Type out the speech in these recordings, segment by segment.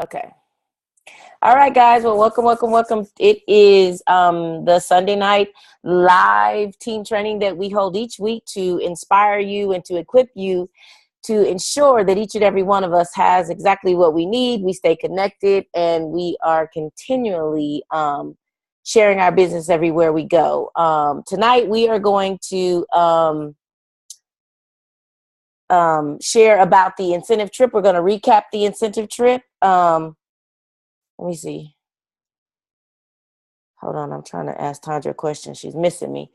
Okay. All right, guys. Well, welcome. It is the Sunday night live team training that we hold each week to inspire you and to equip you to ensure that each and every one of us has exactly what we need. We stay connected and we are continually sharing our business everywhere we go. Tonight, we are going to share about the incentive trip. We're going to recap the incentive trip. Let me see. Hold on. I'm trying to ask Tandra a question. She's missing me.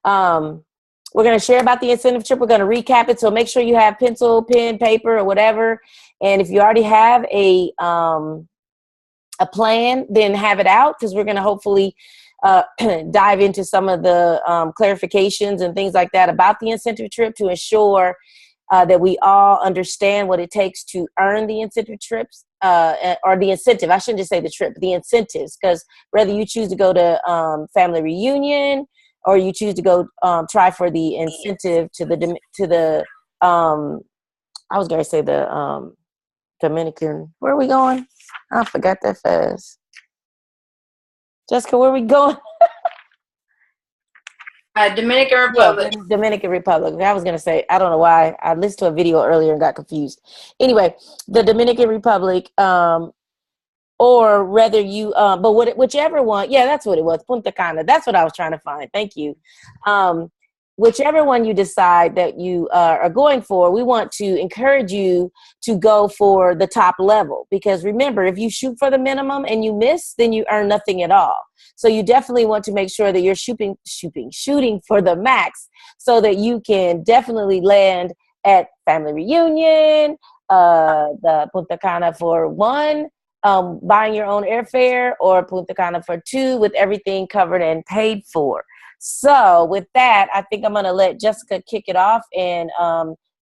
We're going to share about the incentive trip. We're going to recap it. So make sure you have pencil, pen, paper, or whatever. And if you already have a plan, then have it out, because we're going to hopefully dive into some of the clarifications and things like that about the incentive trip to ensure that we all understand what it takes to earn the incentive trips, or the incentive. I shouldn't just say the trip, the incentives, because whether you choose to go to family reunion or you choose to go try for the incentive to the I was going to say the Dominican. Where are we going? I forgot that fast. Jessica, where are we going? Dominican Republic. Yeah, Dominican Republic. I was going to say, I don't know why. I listened to a video earlier and got confused. Anyway, the Dominican Republic, or whether you, whichever one, yeah, that's what it was, Punta Cana. That's what I was trying to find. Thank you. Whichever one you decide that you are going for, we want to encourage you to go for the top level. Because remember, if you shoot for the minimum and you miss, then you earn nothing at all. So you definitely want to make sure that you're shooting for the max, so that you can definitely land at family reunion, the Punta Cana for one, buying your own airfare, or Punta Cana for two, with everything covered and paid for. So with that, I think I'm going to let Jessica kick it off and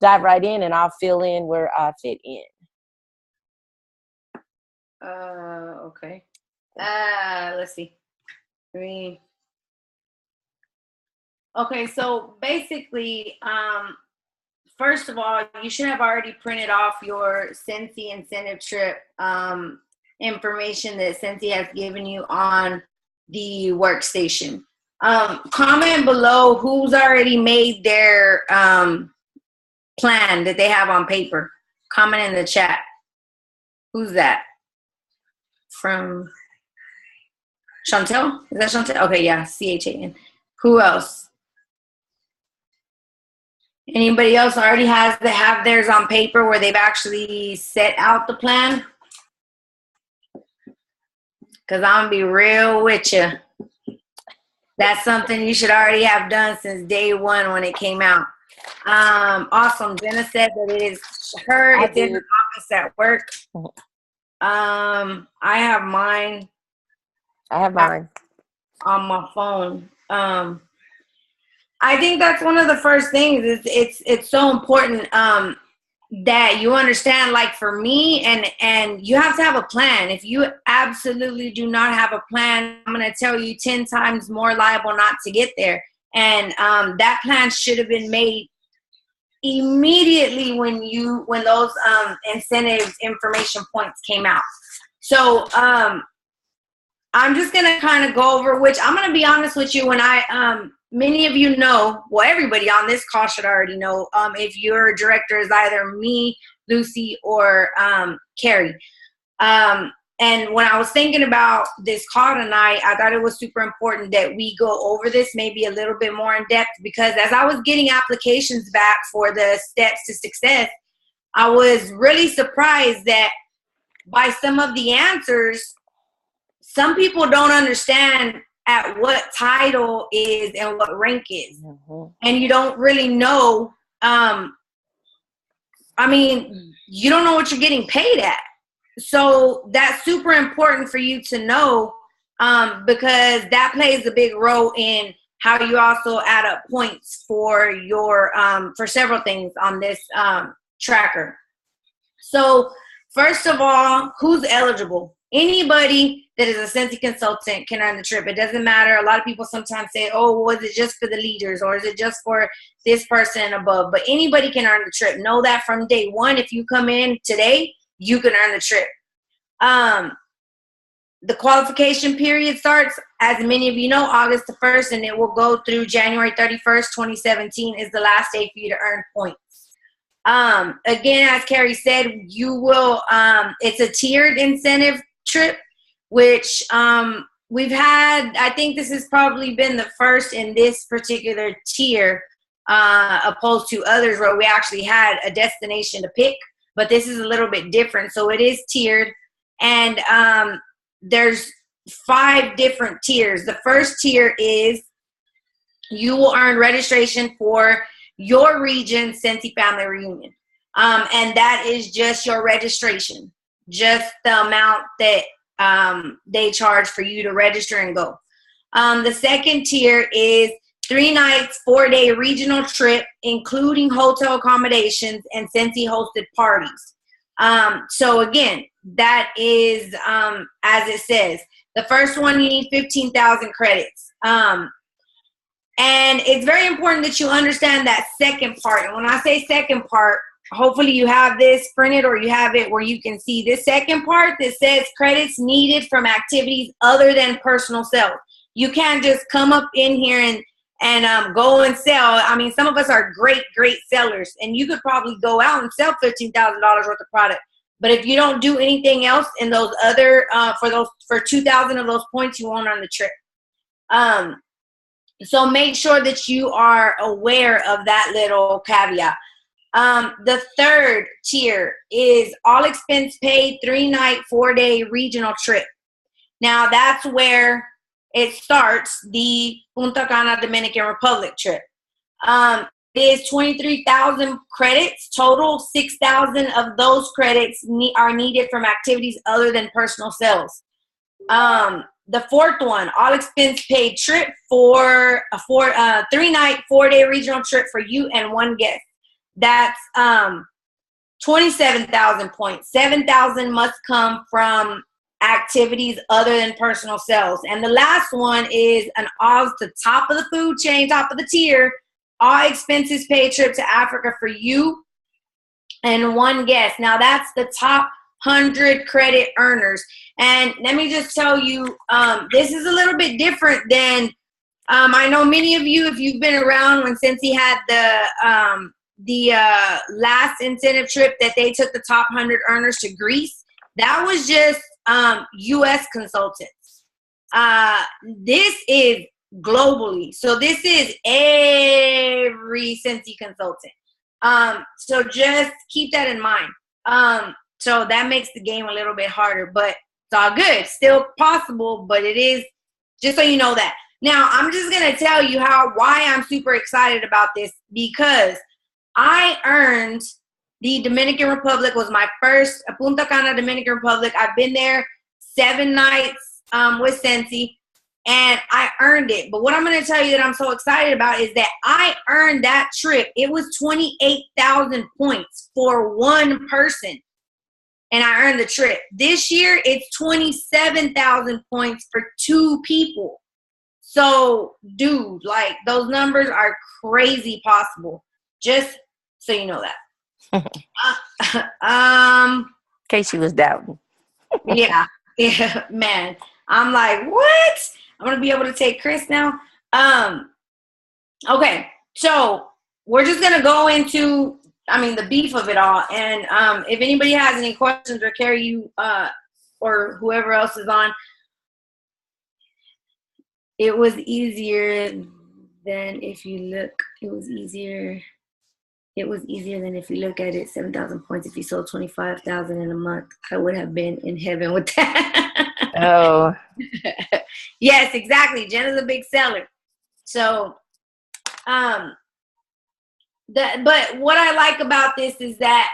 dive right in, and I'll fill in where I fit in. Okay. Let's see. Okay, so basically, first of all, you should have already printed off your Cincy incentive trip information that Cincy has given you on the workstation. Comment below who's already made their plan that they have on paper. Comment in the chat. Who's that? From Chantel? Is that Chantel? Okay, yeah, CHAN. Who else? Anybody else already have theirs on paper where they've actually set out the plan? Because I'm going to be real with you. That's something you should already have done since day one when it came out. Awesome. Jenna said that it is her. It's in the office at work. I have mine. On my phone. I think that's one of the first things. It's so important that you understand, like for me, and you have to have a plan. If you absolutely do not have a plan, I'm going to tell you 10 times more liable not to get there. And that plan should have been made immediately when those incentives information points came out. So I'm just going to kind of go over, which I'm going to be honest with you, when many of you know, well, everybody on this call should already know, if your director is either me, Lucy, or Carrie. And when I was thinking about this call tonight, I thought it was super important that we go over this maybe a little bit more in depth, because as I was getting applications back for the steps to success, I was really surprised that by some of the answers, some people don't understand at what title is and what rank is. Mm-hmm. And you don't really know, you don't know what you're getting paid at. So that's super important for you to know, because that plays a big role in how you also add up points for your for several things on this tracker. So first of all, who's eligible? Anybody that is a Cincy consultant can earn the trip. It doesn't matter. A lot of people sometimes say, oh, was it just for the leaders, or is it just for this person and above? But anybody can earn the trip. Know that from day one. If you come in today, you can earn the trip. The qualification period starts, as many of you know, August the 1st, and it will go through January 31st, 2017 is the last day for you to earn points. Again, as Carrie said, you will, it's a tiered incentive trip, which we've had, I think this has probably been the first in this particular tier, opposed to others where we actually had a destination to pick, but this is a little bit different. So it is tiered, and there's 5 different tiers. The first tier is you will earn registration for your region Cincy Family Reunion. And that is just your registration, just the amount that they charge for you to register and go. The second tier is 3 nights, 4-day regional trip, including hotel accommodations and Cincy hosted parties. So again, that is, as it says, the first one, you need 15,000 credits. And it's very important that you understand that second part. And when I say second part, hopefully you have this printed or you have it where you can see this second part that says credits needed from activities other than personal sales. You can't just come up in here and go and sell. I mean, some of us are great sellers, and you could probably go out and sell $15,000 worth of product. But if you don't do anything else in those other, for 2,000 of those points, you won't earn the trip. So make sure that you are aware of that little caveat. The third tier is all expense paid 3-night, 4-day regional trip. Now that's where it starts, the Punta Cana, Dominican Republic trip. It is 23,000 credits total. 6,000 of those credits are needed from activities other than personal sales. The fourth one, all expense paid trip for a 3-night, 4-day regional trip for you and 1 guest. That's 27,000 points. 7,000 must come from activities other than personal sales. And the last one is an off the top of the food chain, top of the tier, all expenses paid trip to Africa for you and 1 guest. Now that's the top 100 credit earners. And let me just tell you, this is a little bit different than, I know many of you, if you've been around when Cincy had the last incentive trip that they took the top 100 earners to Greece, that was just U.S. consultants. This is globally. So this is every Cincy consultant. So just keep that in mind. So that makes the game a little bit harder, but it's all good. Still possible, but it is, just so you know that. Now, I'm just going to tell you why I'm super excited about this, because I earned the Dominican Republic, was my first Punta Cana, Dominican Republic. I've been there 7 nights with Cincy, and I earned it. But what I'm going to tell you that I'm so excited about is that I earned that trip. It was 28,000 points for 1 person, and I earned the trip. This year, it's 27,000 points for 2 people. So, dude, like, those numbers are crazy possible. Just so you know that. In case you was doubting. yeah, man. I'm like, what? I'm gonna be able to take Chris now. Okay, so we're just gonna go into, the beef of it all. And if anybody has any questions, or Carrie, you or whoever else is on, it was easier than if you look. It was easier than if you look at it. 7,000 points. If you sold 25,000 in a month, I would have been in heaven with that. Oh. Yes, exactly. Jenna's a big seller. So, but what I like about this is that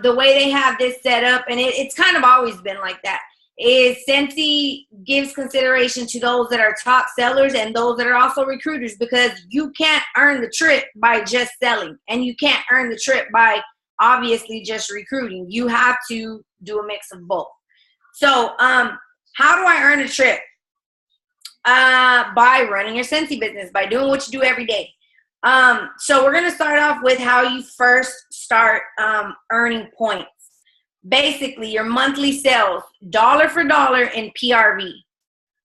the way they have this set up, and it's kind of always been like that, is Cincy gives consideration to those that are top sellers and those that are also recruiters, because you can't earn the trip by just selling, and you can't earn the trip by obviously just recruiting. You have to do a mix of both. So how do I earn a trip? By running your Cincy business, by doing what you do every day. So we're going to start off with how you first start earning points. basically your monthly sales, dollar for dollar in PRV.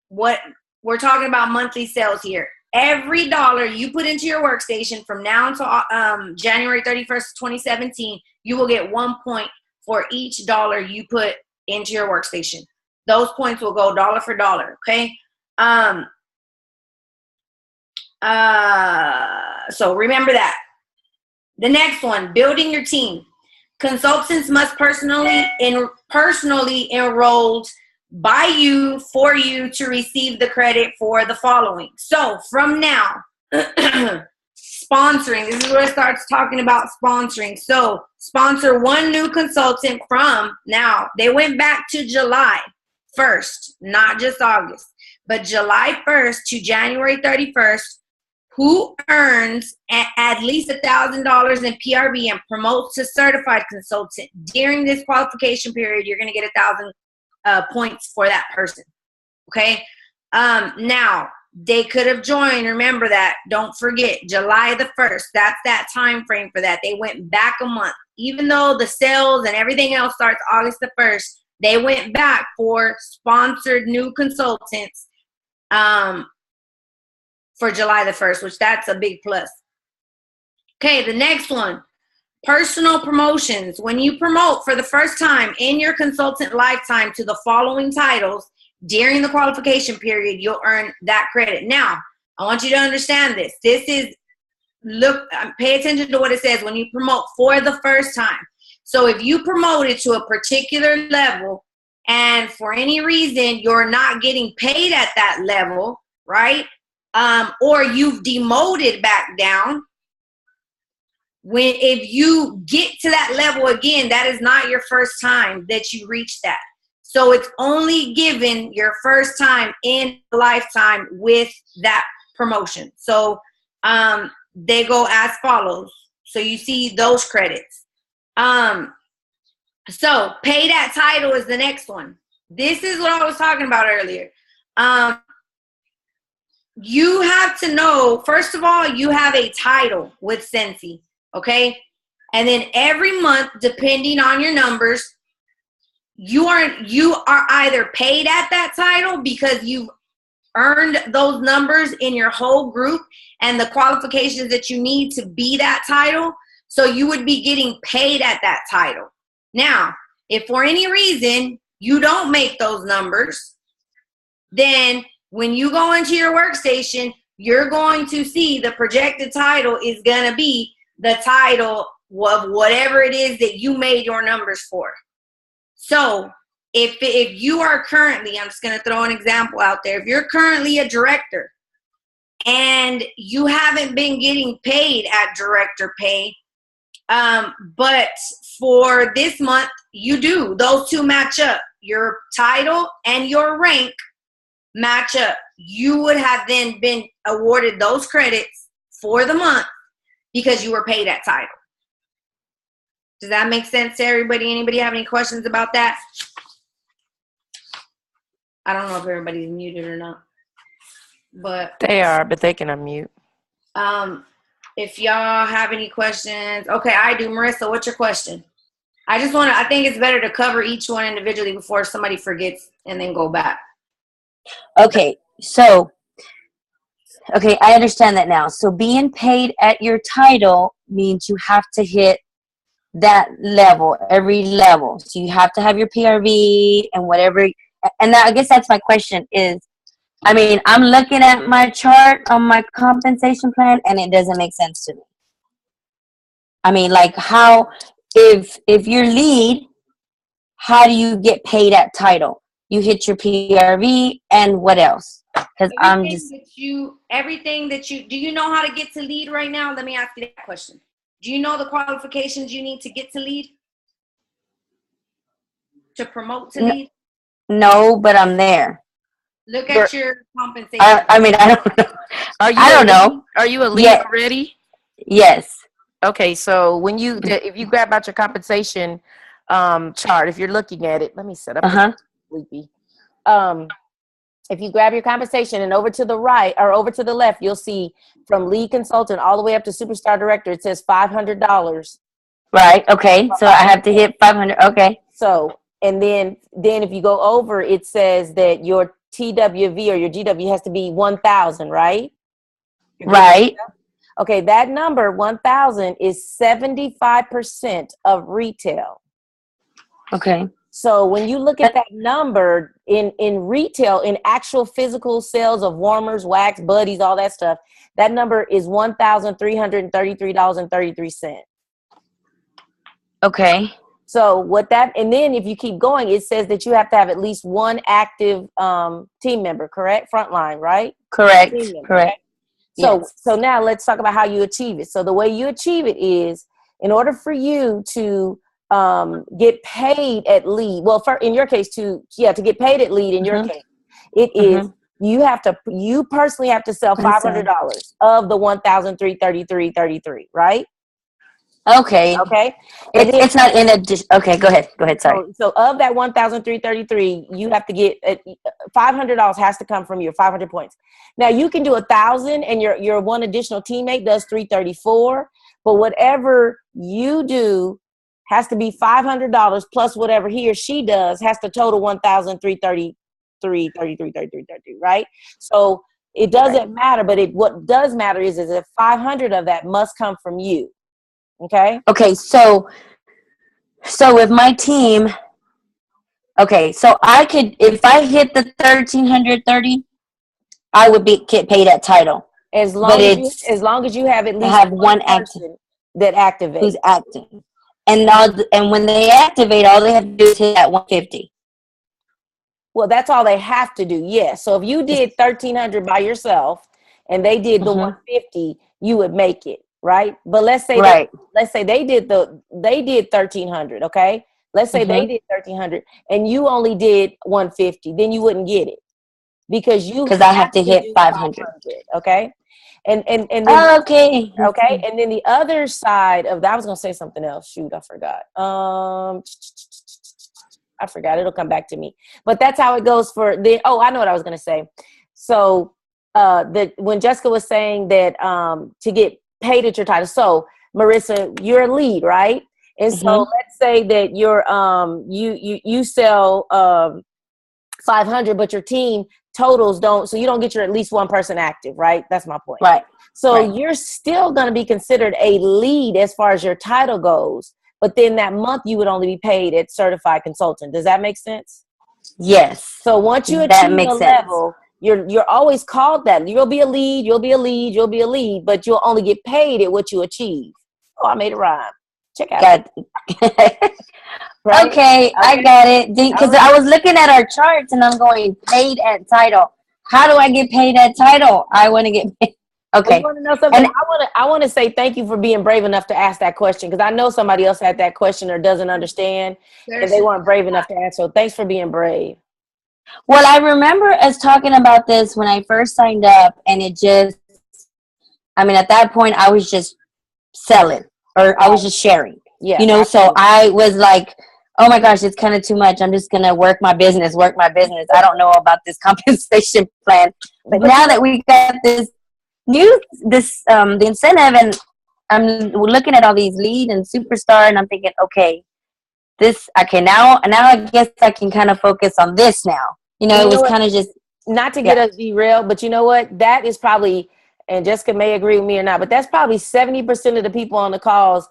What we're talking about monthly sales here. Every dollar you put into your workstation from now until January 31st, 2017, you will get 1 point for each dollar you put into your workstation. Those points will go dollar for dollar, okay? So remember that. The next one, building your team. Consultants must personally enrolled by you for you to receive the credit for the following. So from now, sponsoring. This is where it starts talking about sponsoring. So sponsor one new consultant from now. They went back to July 1st, not just August, but July 1st to January 31st, who earns at least $1,000 in PRV and promotes to certified consultant. During this qualification period, you're going to get 1,000 points for that person. Okay. Now they could have joined. Remember that. Don't forget July the 1st. That's that time frame for that. They went back a month, even though the sales and everything else starts August the 1st. They went back for sponsored new consultants for July the 1st, which that's a big plus. Okay, the next one, personal promotions. When you promote for the first time in your consultant lifetime to the following titles during the qualification period, you'll earn that credit. Now, I want you to understand this. This is, pay attention to what it says when you promote for the first time. So if you promoted to a particular level and for any reason you're not getting paid at that level, right? Or you've demoted back down, if you get to that level again, that is not your first time that you reach that. So it's only given your first time in a lifetime with that promotion. So they go as follows. So you see those credits. So pay that title is the next one. This is what I was talking about earlier. You have to know, first of all, you have a title with Sensi, okay? And then every month, depending on your numbers, you are either paid at that title because you've earned those numbers in your whole group and the qualifications that you need to be that title. So you would be getting paid at that title. Now, if for any reason you don't make those numbers, then when you go into your workstation, you're going to see the projected title is going to be the title of whatever it is that you made your numbers for. So if you are currently, I'm just going to throw an example out there. If you're currently a director and you haven't been getting paid at director pay, but for this month you do, those two match up. Your title and your rank match up. You would have then been awarded those credits for the month because you were paid that title. Does that make sense to everybody? Anybody have any questions about that? I don't know if everybody's muted or not, but they are, but they can unmute. If y'all have any questions, okay, I do. Marissa, what's your question? I think it's better to cover each one individually before somebody forgets and then go back. Okay, so, I understand that now. So being paid at your title means you have to hit that level, every level. So you have to have your PRV and whatever. And I guess that's my question is, I'm looking at my chart on my compensation plan and it doesn't make sense to me. How, if you're lead, how do you get paid at title? You hit your PRV and what else? Because everything that you, do you know how to get to lead right now? Let me ask you that question. Do you know the qualifications you need to get to lead? To promote to lead? No, but I'm there. Look at your compensation. I don't know. I don't know. Are you a lead already? Yes. Okay, so if you grab out your compensation chart, if you're looking at it, let me set up sleepy. If you grab your compensation and over to the right or over to the left, you'll see from lead consultant all the way up to superstar director, it says $500. Right. Okay. So I have to hit 500. Okay. So, and then if you go over, it says that your TWV or your GW has to be 1,000, right? Right. Okay, that number 1,000 is 75% of retail. Okay. So when you look at that number in retail, in actual physical sales of warmers, wax, buddies, all that stuff, that number is $1,333.33. Okay. So what that, and then if you keep going, it says that you have to have at least one active team member, correct? Frontline, right? Correct. Team member, Correct. okay? So, Yes. so now let's talk about how you achieve it. So the way you achieve it is, in order for you to get paid at lead, well, in your case, to get paid at lead, in your case, it is you personally have to sell $500 of the 1,333.33, right? Okay. Okay. It's not in addition. Okay, go ahead. Sorry. So of that 1,333, you have to get $500 has to come from your 500 points. Now you can do 1,000 and your one additional teammate does 334, but whatever you do has to be $500 plus whatever he or she does has to total 1,333.33, right? So it doesn't matter, but what does matter is if 500 of that must come from you. Okay. Okay. So with my team, okay, so I could, if I hit the 1,330, I would get paid at title. As long as you have at least one person that activates. Who's acting. And when they activate, all they have to do is hit that 150. Well, that's all they have to do. Yes. So if you did 1,300 by yourself and they did the 150, you would make it, right? But let's say they did 1,300, okay? Let's say they did 1,300 and you only did 150, then you wouldn't get it because I have to hit 500. Okay. And then, okay. And then the other side of that, I was going to say something else. Shoot, I forgot. I forgot. It'll come back to me. But that's how it goes for the. Oh, I know what I was going to say. So when Jessica was saying that to get paid at your title. So Marissa, you're a lead, right? And so let's say that you're you sell 500, but your team totals don't. So you don't get your at least one person active, right? That's my point. Right. So you're still going to be considered a lead as far as your title goes. But then that month you would only be paid at certified consultant. Does that make sense? Yes. So once you achieve a level, you're always called that. You'll be a lead, you'll be a lead, you'll be a lead, but you'll only get paid at what you achieve. Oh, I made it rhyme. Check out. Right? Okay, I got it. Because I was looking at our charts and I'm going paid at title. How do I get paid at title? I want to get paid. Okay. You want to know something? And I want to say thank you for being brave enough to ask that question because I know somebody else had that question or doesn't understand and they weren't brave enough to ask. So thanks for being brave. Well, I remember us talking about this when I first signed up and at that point I was just selling or I was just sharing. Yeah. You know, absolutely. So I was like, oh my gosh, it's kind of too much. I'm just going to work my business. I don't know about this compensation plan. But now that we got the incentive and I'm looking at all these lead and superstar and I'm thinking, okay, now I guess I can kind of focus on this now. You know, it was kind of just. Not to get us derailed, but you know what? That is probably, and Jessica may agree with me or not, but that's probably 70% of the people on the calls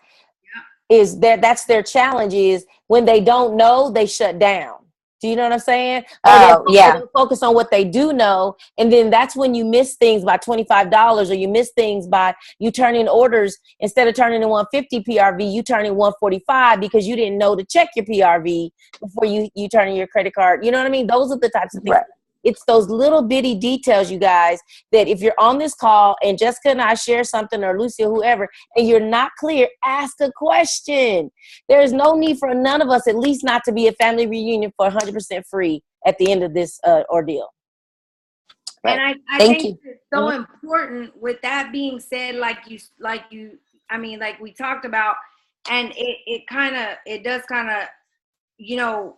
is that's their challenge is when they don't know, they shut down. Do you know what I'm saying? They'll focus on what they do know. And then that's when you miss things by $25 or you miss things by you turn in orders. Instead of turning in 150 PRV, you turn in 145 because you didn't know to check your PRV before you turn in your credit card. You know what I mean? Those are the types of things. Right. It's those little bitty details, you guys, that if you're on this call and Jessica and I share something or Lucy or whoever, and you're not clear, ask a question. There is no need for none of us, at least not to be a family reunion for 100% free at the end of this ordeal. Right. And I think it's so important with that being said, like we talked about, and it does kind of, you know,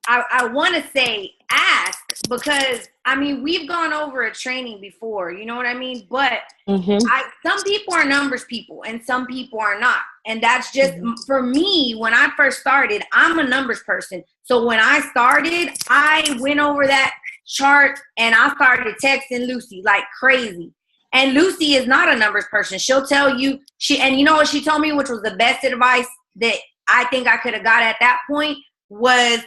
I want to say ask because, I mean, we've gone over a training before, you know what I mean? But some people are numbers people and some people are not. And that's just for me. When I first started, I'm a numbers person. So when I started, I went over that chart and I started texting Lucy like crazy. And Lucy is not a numbers person. She'll tell you and you know what she told me, which was the best advice that I think I could have got at that point, was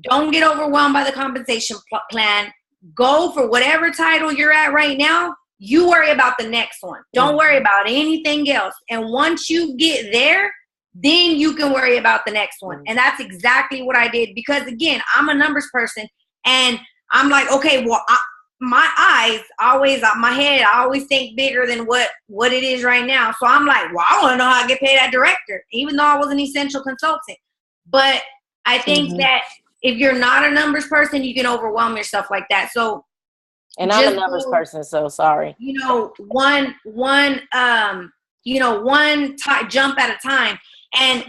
don't get overwhelmed by the compensation plan. Go for whatever title you're at right now. You worry about the next one. Don't worry about anything else. And once you get there, then you can worry about the next one. And that's exactly what I did, because again, I'm a numbers person and I'm like, okay, well, my eyes always, my head, I always think bigger than what it is right now. So I'm like, well, I want to know how I get paid as director, even though I was an essential consultant. But I think that if you're not a numbers person, you can overwhelm yourself like that. So, and I'm a numbers person, so sorry. You know, one jump at a time.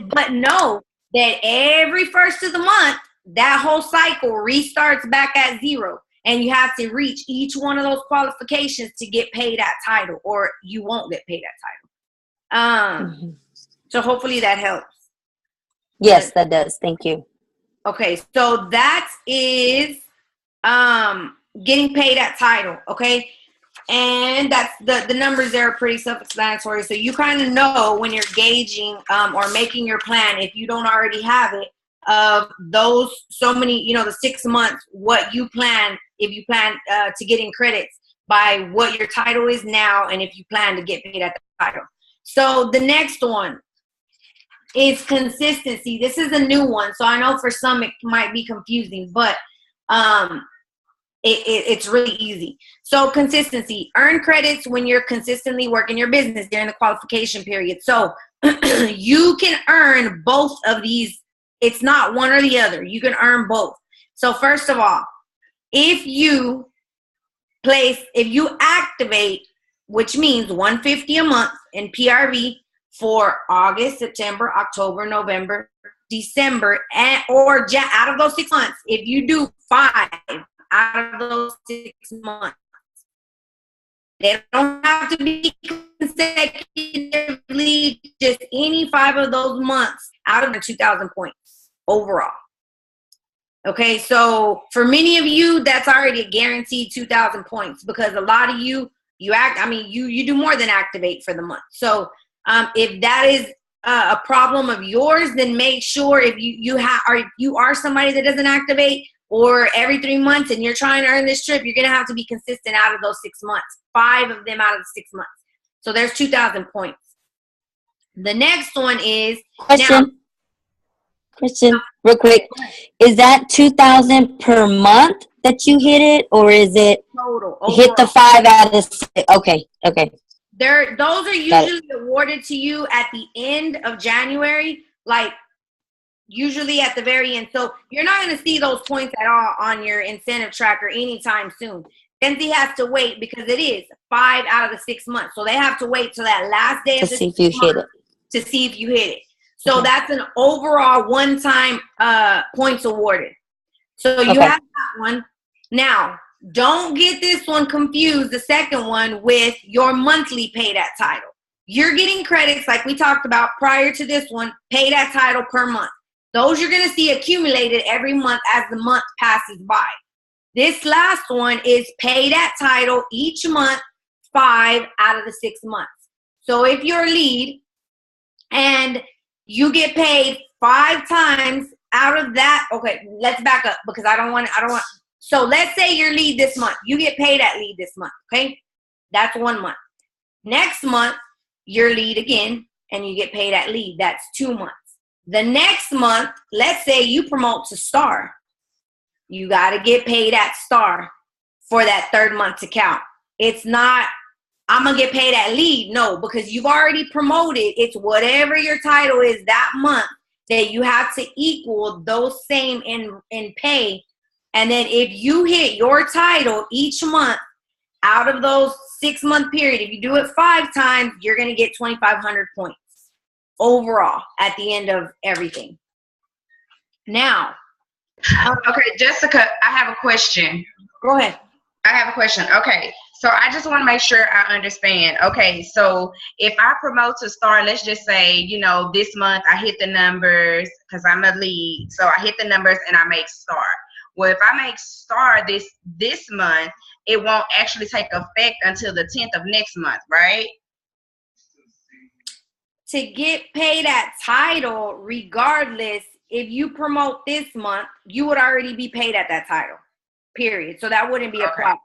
But know that every first of the month, that whole cycle restarts back at 0. And you have to reach each one of those qualifications to get paid that title, or you won't get paid that title. So hopefully that helps. Yes, that does. Thank you. Okay, so that is getting paid that title, okay? And that's the numbers there are pretty self-explanatory. So you kind of know when you're gauging or making your plan, if you don't already have it, of those so many, the 6 months, what you plan, if you plan to get in credits by what your title is now, and if you plan to get paid at the title. So the next one is consistency. This is a new one. So I know for some it might be confusing, but it's really easy. So consistency, earn credits when you're consistently working your business during the qualification period. So you can earn both of these. It's not one or the other. You can earn both. So first of all, if you activate, which means $150 a month in PRV for August, September, October, November, December, or out of those 6 months, if you do 5 out of those 6 months, they don't have to be consecutively, just any 5 of those months out of the 2,000 points overall. Okay, so for many of you, that's already a guaranteed 2,000 points, because a lot of you do more than activate for the month. So if that is a problem of yours, then make sure if you are somebody that doesn't activate, or every 3 months and you're trying to earn this trip, you're going to have to be consistent out of those 6 months, 5 of them out of the 6 months. So there's 2,000 points. The next one is Question, real quick. Is that 2,000 per month that you hit it, or is it total hit the 5 out of 6? Okay. Those are usually awarded to you at the end of January, like usually at the very end. So you're not going to see those points at all on your incentive tracker anytime soon. Kenzie has to wait, because it is 5 out of the 6 months. So they have to wait till that last day of the 6 months to see if you hit it. So that's an overall one-time points awarded. So you have that one. Now, don't get this one confused, the second one, with your monthly paid at title. You're getting credits, like we talked about prior to this one, paid at title per month. Those you're going to see accumulated every month as the month passes by. This last one is paid at title each month, 5 out of the 6 months. So if you're a lead and you get paid 5 times out of that, okay, let's back up, because I don't want. So let's say you're lead this month. You get paid at lead this month, okay? That's 1 month. Next month, you're lead again, and you get paid at lead. That's 2 months. The next month, let's say you promote to star. You got to get paid at star for that 3rd month to count. It's not, I'm going to get paid at lead. No, because you've already promoted. It's whatever your title is that month that you have to equal those same in pay. And then if you hit your title each month out of those 6 month period, if you do it 5 times, you're going to get 2,500 points overall at the end of everything. Now, okay, Jessica, I have a question. Go ahead. I have a question. Okay, So I just want to make sure I understand. Okay, so if I promote to star, let's just say, you know, this month I hit the numbers because I'm a lead. So I hit the numbers and I make star. Well, if I make star this month, it won't actually take effect until the 10th of next month, right? To get paid at title, regardless, if you promote this month, you would already be paid at that title, period. So that wouldn't be a problem.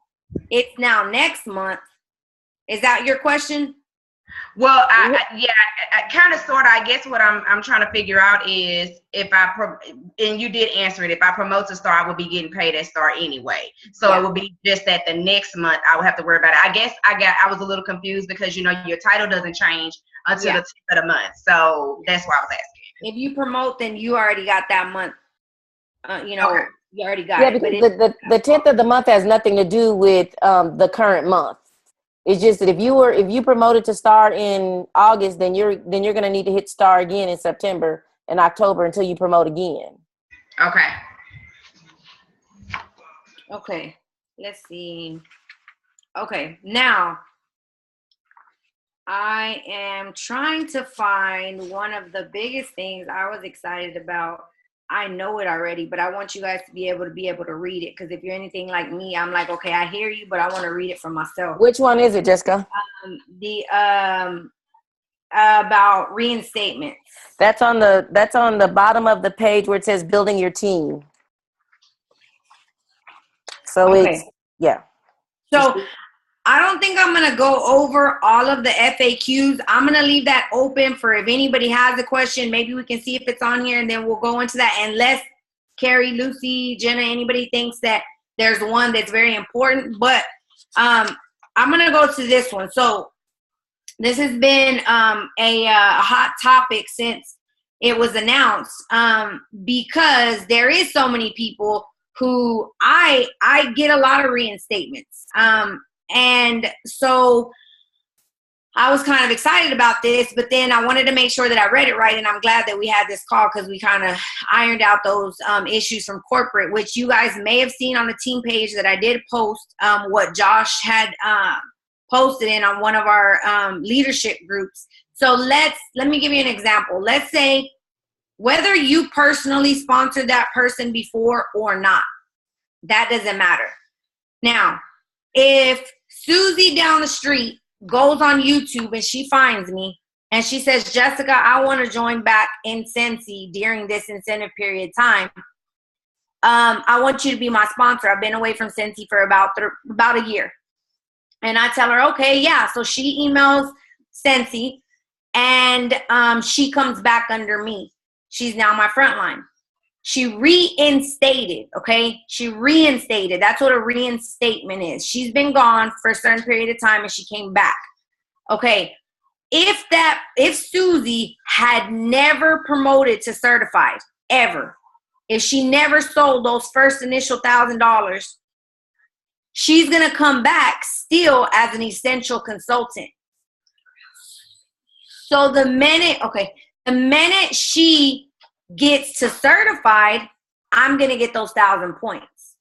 It's now next month. Is that your question? Well, I kind of, sort of. I guess what I'm trying to figure out is if and you did answer it. If I promote to star, I would be getting paid at star anyway. So it would be just that the next month I would have to worry about it. I guess I was a little confused because, you know, your title doesn't change until the 10th of the month. So that's why I was asking. If you promote, then you already got that month. You know, you already got it. Yeah, because the 10th of the month has nothing to do with the current month. It's just that if you promoted to star in August, then you're going to need to hit star again in September and October until you promote again. Okay. Okay. Let's see. Okay. Now, I am trying to find one of the biggest things I was excited about. I know it already, but I want you guys to be able to read it, because if you're anything like me, I'm like, okay, I hear you, but I want to read it for myself. Which one is it, Jessica? About reinstatement. That's on the bottom of the page where it says building your team. So okay. So I don't think I'm going to go over all of the FAQs. I'm going to leave that open for if anybody has a question. Maybe we can see if it's on here, and then we'll go into that. Unless Carrie, Lucy, Jenna, anybody thinks that there's one that's very important. But I'm going to go to this one. So this has been a hot topic since it was announced, because there is so many people who I get a lot of reinstatements. And so I was kind of excited about this, but then I wanted to make sure that I read it right. And I'm glad that we had this call, because we kind of ironed out those issues from corporate, which you guys may have seen on the team page that I did post what Josh had posted in on one of our leadership groups. So let me give you an example. Let's say whether you personally sponsored that person before or not, that doesn't matter. Now, if Susie down the street goes on YouTube and she finds me and she says, Jessica, I want to join back in Sensi during this incentive period time. I want you to be my sponsor. I've been away from Sensi for about a year. And I tell her, okay, yeah. So she emails Sensi, and she comes back under me. She's now my frontline. She reinstated, okay? She reinstated. That's what a reinstatement is. She's been gone for a certain period of time and she came back. Okay, if Susie had never promoted to certified, ever, if she never sold those first initial $1,000, she's going to come back still as an essential consultant. So the minute she gets to certified, I'm going to get those 1,000 points.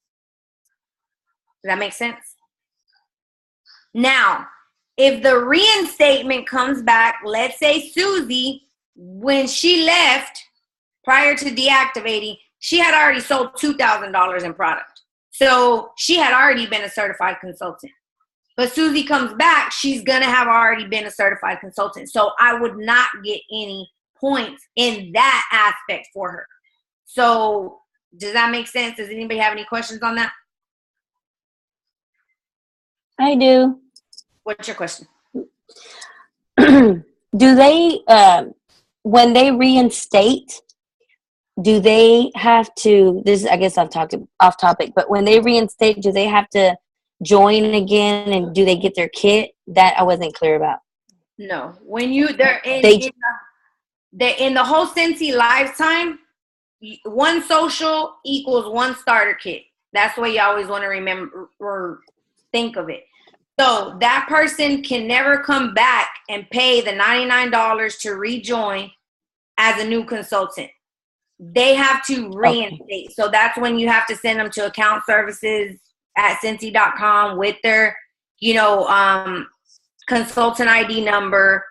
Does that make sense? Now, if the reinstatement comes back, let's say Susie, when she left prior to deactivating, she had already sold $2,000 in product. So she had already been a certified consultant. But Susie comes back, she's going to have already been a certified consultant. So I would not get any points in that aspect for her. So does that make sense? Does anybody have any questions on that? I do. What's your question? Do they, when they reinstate, do they have to, this I guess I've talked off topic, but when they reinstate, do they have to join again, and do they get their kit? That I wasn't clear about. No. When they're in the whole Sensi lifetime, one social equals one starter kit. That's the way you always want to remember or think of it. So that person can never come back and pay the $99 to rejoin as a new consultant. They have to reinstate. Okay. So that's when you have to send them to account services at Sensi.com with their consultant ID number,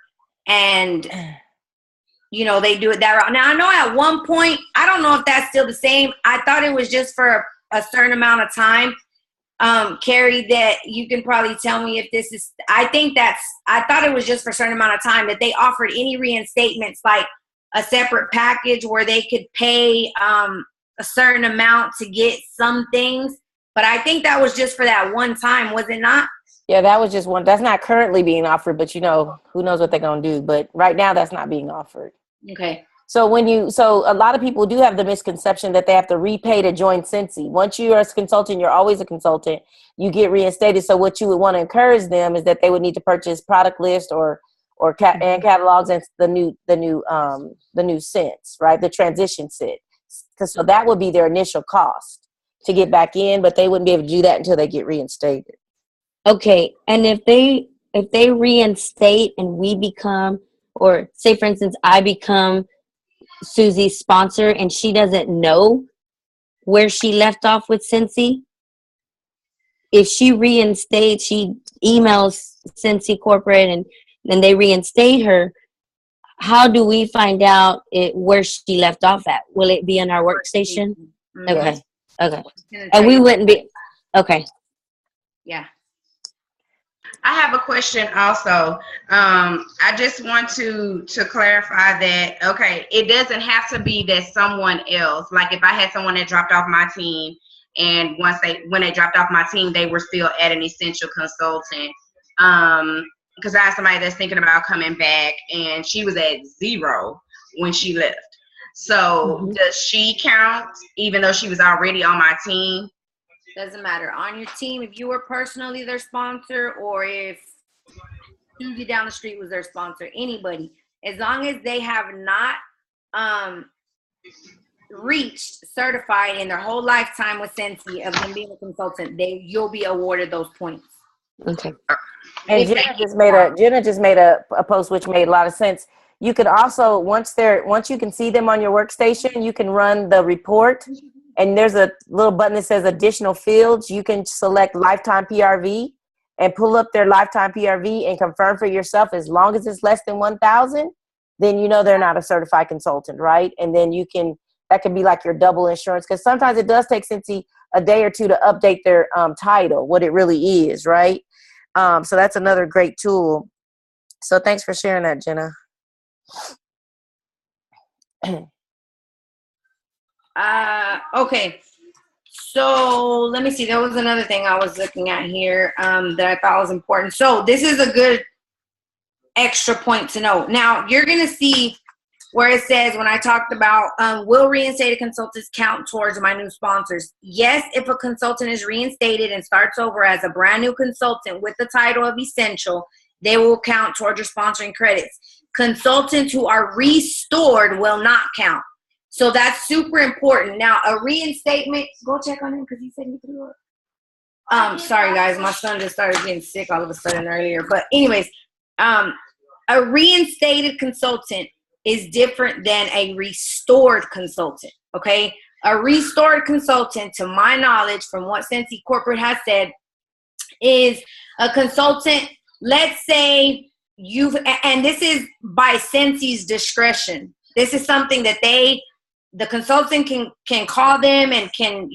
and they do it that route. Now I know at one point, I don't know if that's still the same. I thought it was just for a certain amount of time. Carrie, that you can probably tell me if this is, I thought it was just for a certain amount of time that they offered any reinstatements, like a separate package where they could pay a certain amount to get some things. But I think that was just for that one time, was it not? Yeah, that was just one. That's not currently being offered, but who knows what they're going to do. But right now that's not being offered. Okay. So a lot of people do have the misconception that they have to repay to join Cincy. Once you're a consultant, you're always a consultant. You get reinstated. So what you would want to encourage them is that they would need to purchase product list and catalogs and the new Sense, right? The transition set. So that would be their initial cost to get back in, but they wouldn't be able to do that until they get reinstated. Okay, and if they reinstate and we become, or say for instance, I become Susie's sponsor and she doesn't know where she left off with Cincy, if she reinstates, she emails Cincy Corporate and then they reinstate her, how do we find out where she left off at? Will it be in our workstation? Mm-hmm. Okay. And we wouldn't be, okay. Yeah. I have a question also. I just want to clarify that, okay, it doesn't have to be that someone else, like if I had someone that dropped off my team and when they dropped off my team, they were still at an essential consultant. Because I have somebody that's thinking about coming back and she was at 0 when she left. So does she count even though she was already on my team? Doesn't matter. On your team, if you were personally their sponsor or if Susie down the street was their sponsor, anybody, as long as they have not reached certified in their whole lifetime with Cincy of them being a consultant, you'll be awarded those points. Okay. And Jenna just made a post which made a lot of sense. You could also, once you can see them on your workstation, you can run the report. And there's a little button that says additional fields. You can select Lifetime PRV and pull up their Lifetime PRV and confirm for yourself. As long as it's less than 1,000, then they're not a certified consultant, right? And then that could be like your double insurance, because sometimes it does take Cincy a day or two to update their title, what it really is, right? So that's another great tool. So thanks for sharing that, Jenna. Okay, so let me see. There was another thing I was looking at here that I thought was important. So this is a good extra point to know. Now you're gonna see where it says, when I talked about will reinstated consultants count towards my new sponsors? Yes, if a consultant is reinstated and starts over as a brand new consultant with the title of essential, they will count towards your sponsoring credits. Consultants who are restored will not count. So that's super important. Now, a reinstatement, go check on him because he said he threw up. Sorry, guys. My son just started getting sick all of a sudden earlier. But anyways, a reinstated consultant is different than a restored consultant, okay? A restored consultant, to my knowledge, from what Cincy Corporate has said, is a consultant, let's say and this is by Cincy's discretion. This is something that the consultant can call them and can,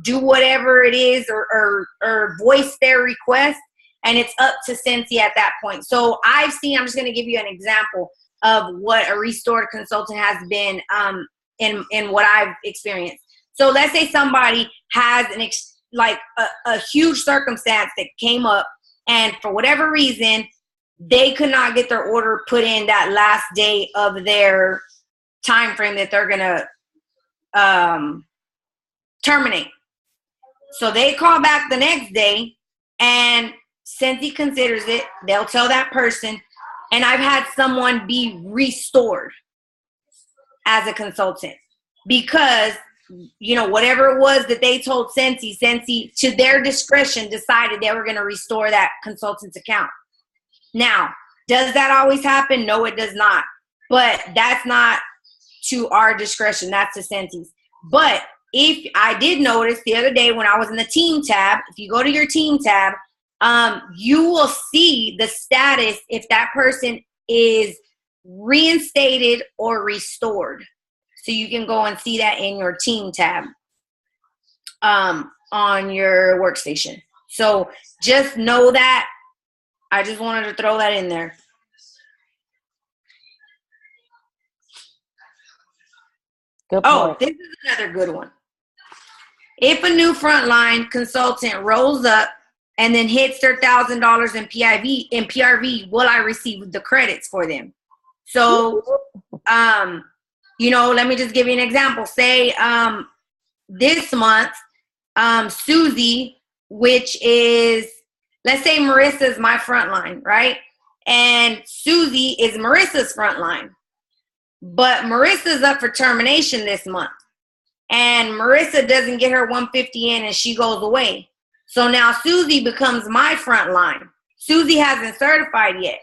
do whatever it is or voice their request, and it's up to Cincy at that point. So I'm just going to give you an example of what a restored consultant has been in what I've experienced. So let's say somebody has a huge circumstance that came up, and for whatever reason, they could not get their order put in that last day of their time frame that they're going to terminate. So they call back the next day, and Cincy considers it. They'll tell that person, and I've had someone be restored as a consultant because, whatever it was that they told Cincy, to their discretion, decided they were going to restore that consultant's account. Now, does that always happen? No, it does not. But that's not to our discretion. That's to Cincy's. But if I did notice the other day when I was in the team tab, if you go to your team tab, you will see the status if that person is reinstated or restored. So you can go and see that in your team tab on your workstation. So just know that. I just wanted to throw that in there. Good point. Oh, this is another good one. If a new frontline consultant rolls up and then hits their $1,000 in PRV, will I receive the credits for them? So, you know, let me just give you an example. Say this month, Susie, which is, let's say Marissa is my frontline, right? And Susie is Marissa's frontline. But Marissa's up for termination this month. And Marissa doesn't get her 150 in and she goes away. So now Susie becomes my frontline. Susie hasn't certified yet,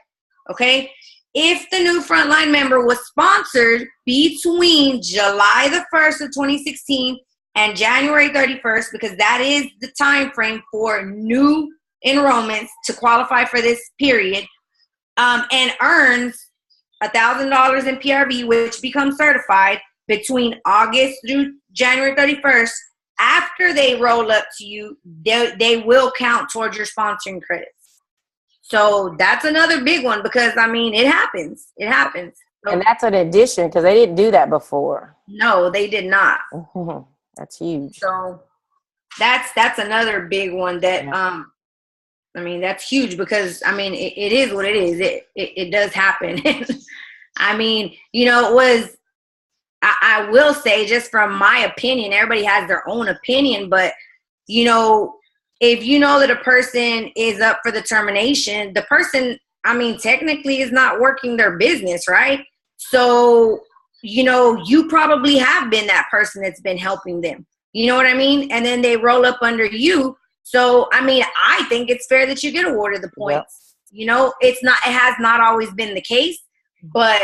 okay? If the new frontline member was sponsored between July the 1st of 2016 and January 31st, because that is the time frame for new enrollments to qualify for this period, and earns $1,000 in PRV, which becomes certified between August through January 31st, after they roll up to you, they will count towards your sponsoring credits. So that's another big one because, I mean, it happens. It happens. So, and that's an addition because they didn't do that before. No, they did not. Mm-hmm. That's huge. So that's another big one that, I mean, that's huge because, I mean, it is what it is. It does happen. I mean, you know, it was, I will say just from my opinion, everybody has their own opinion, but, you know, if you know that a person is up for the termination, the person, I mean, technically is not working their business, right? So, you know, you probably have been that person that's been helping them. You know what I mean? And then they roll up under you. So, I mean, I think it's fair that you get awarded the points. Yep. You know, it has not always been the case, but